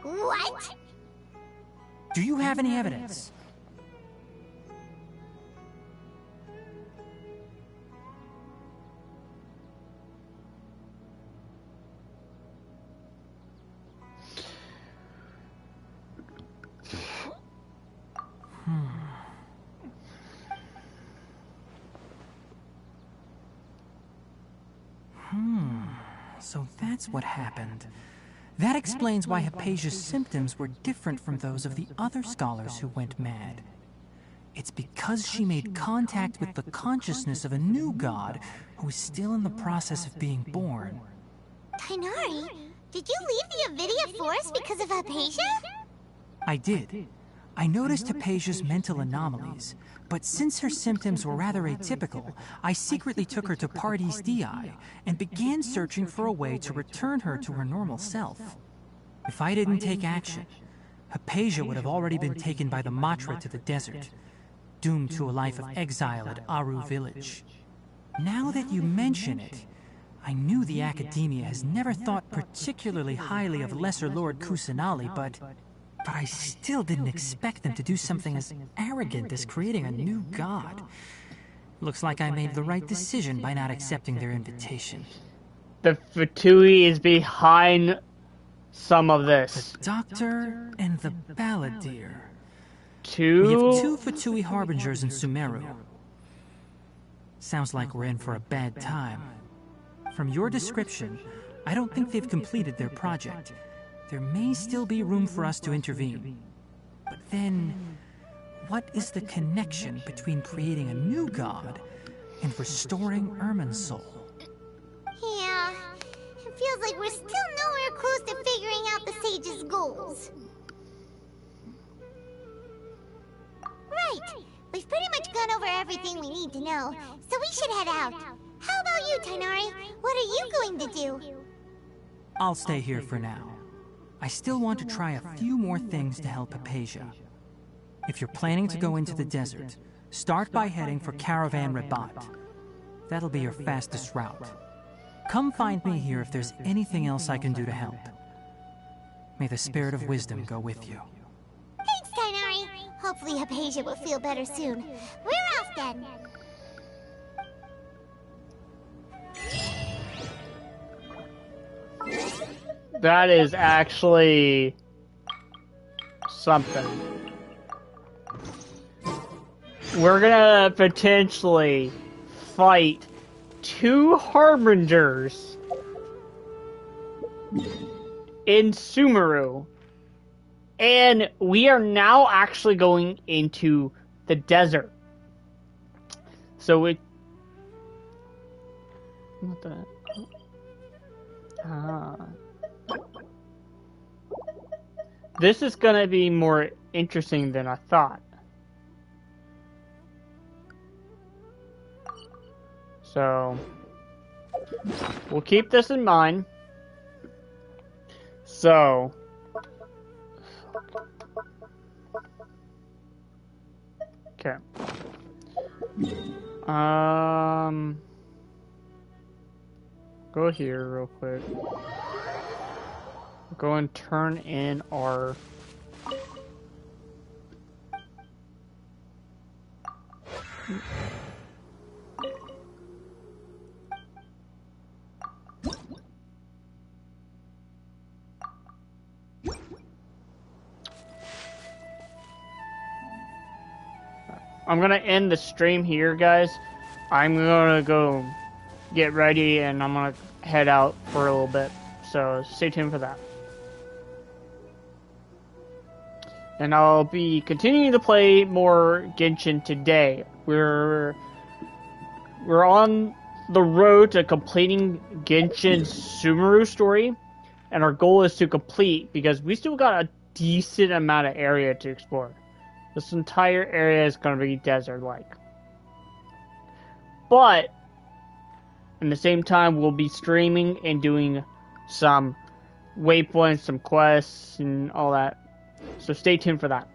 What? Do you have any evidence? So that's what happened. That explains why Hypatia's symptoms were different from those of the other scholars who went mad. It's because she made contact with the consciousness of a new god who is still in the process of being born. Tighnari, did you leave the Avidia Forest because of Hypatia? I did. I noticed Hypatia's mental anomalies, but since her symptoms were rather atypical, I secretly took her to Pardes Dii and began searching for a way to return her to her normal self. If I didn't take action, Hypatia would have already been taken by the Matra to the desert, doomed to a life of exile at Aru village. Now that you mention it, I knew the Academia has never thought particularly highly of Lesser Lord Kusanali, but I still didn't expect them to do something as arrogant as creating a new god. Looks like I made the right decision by not accepting their invitation. The Fatui is behind some of this. The Doctor and the Balladeer. We have two Fatui Harbingers in Sumeru. Sounds like we're in for a bad time. From your description, I don't think they've completed their project. There may still be room for us to intervene. But then, what is the connection between creating a new god and restoring Irminsul? Yeah, it feels like we're still nowhere close to figuring out the Sage's goals. Right, we've pretty much gone over everything we need to know, so we should head out. How about you, Tighnari? What are you going to do? I'll stay here for now. I still want to try a few more things to help Hypatia. If you're planning to go into the desert, start by heading for Caravan Rabat. That'll be your fastest route. Come find me here if there's anything else I can do to help. May the spirit of wisdom go with you. Thanks, Tighnari. Hopefully Hypatia will feel better soon. We're off then. That is actually something. We're gonna potentially fight 2 Harbingers in Sumeru. And we are now actually going into the desert. So it... What the... This is gonna be more interesting than I thought. So, we'll keep this in mind. So, okay. Go here real quick. Go and turn in our... I'm gonna end the stream here, guys. I'm gonna go get ready and I'm gonna head out for a little bit. So stay tuned for that. And I'll be continuing to play more Genshin today. We're on the road to completing Genshin's Sumeru story, and our goal is to complete because we still got a decent amount of area to explore. This entire area is going to be desert-like. But at the same time, we'll be streaming and doing some waypoints, some quests, and all that. So stay tuned for that.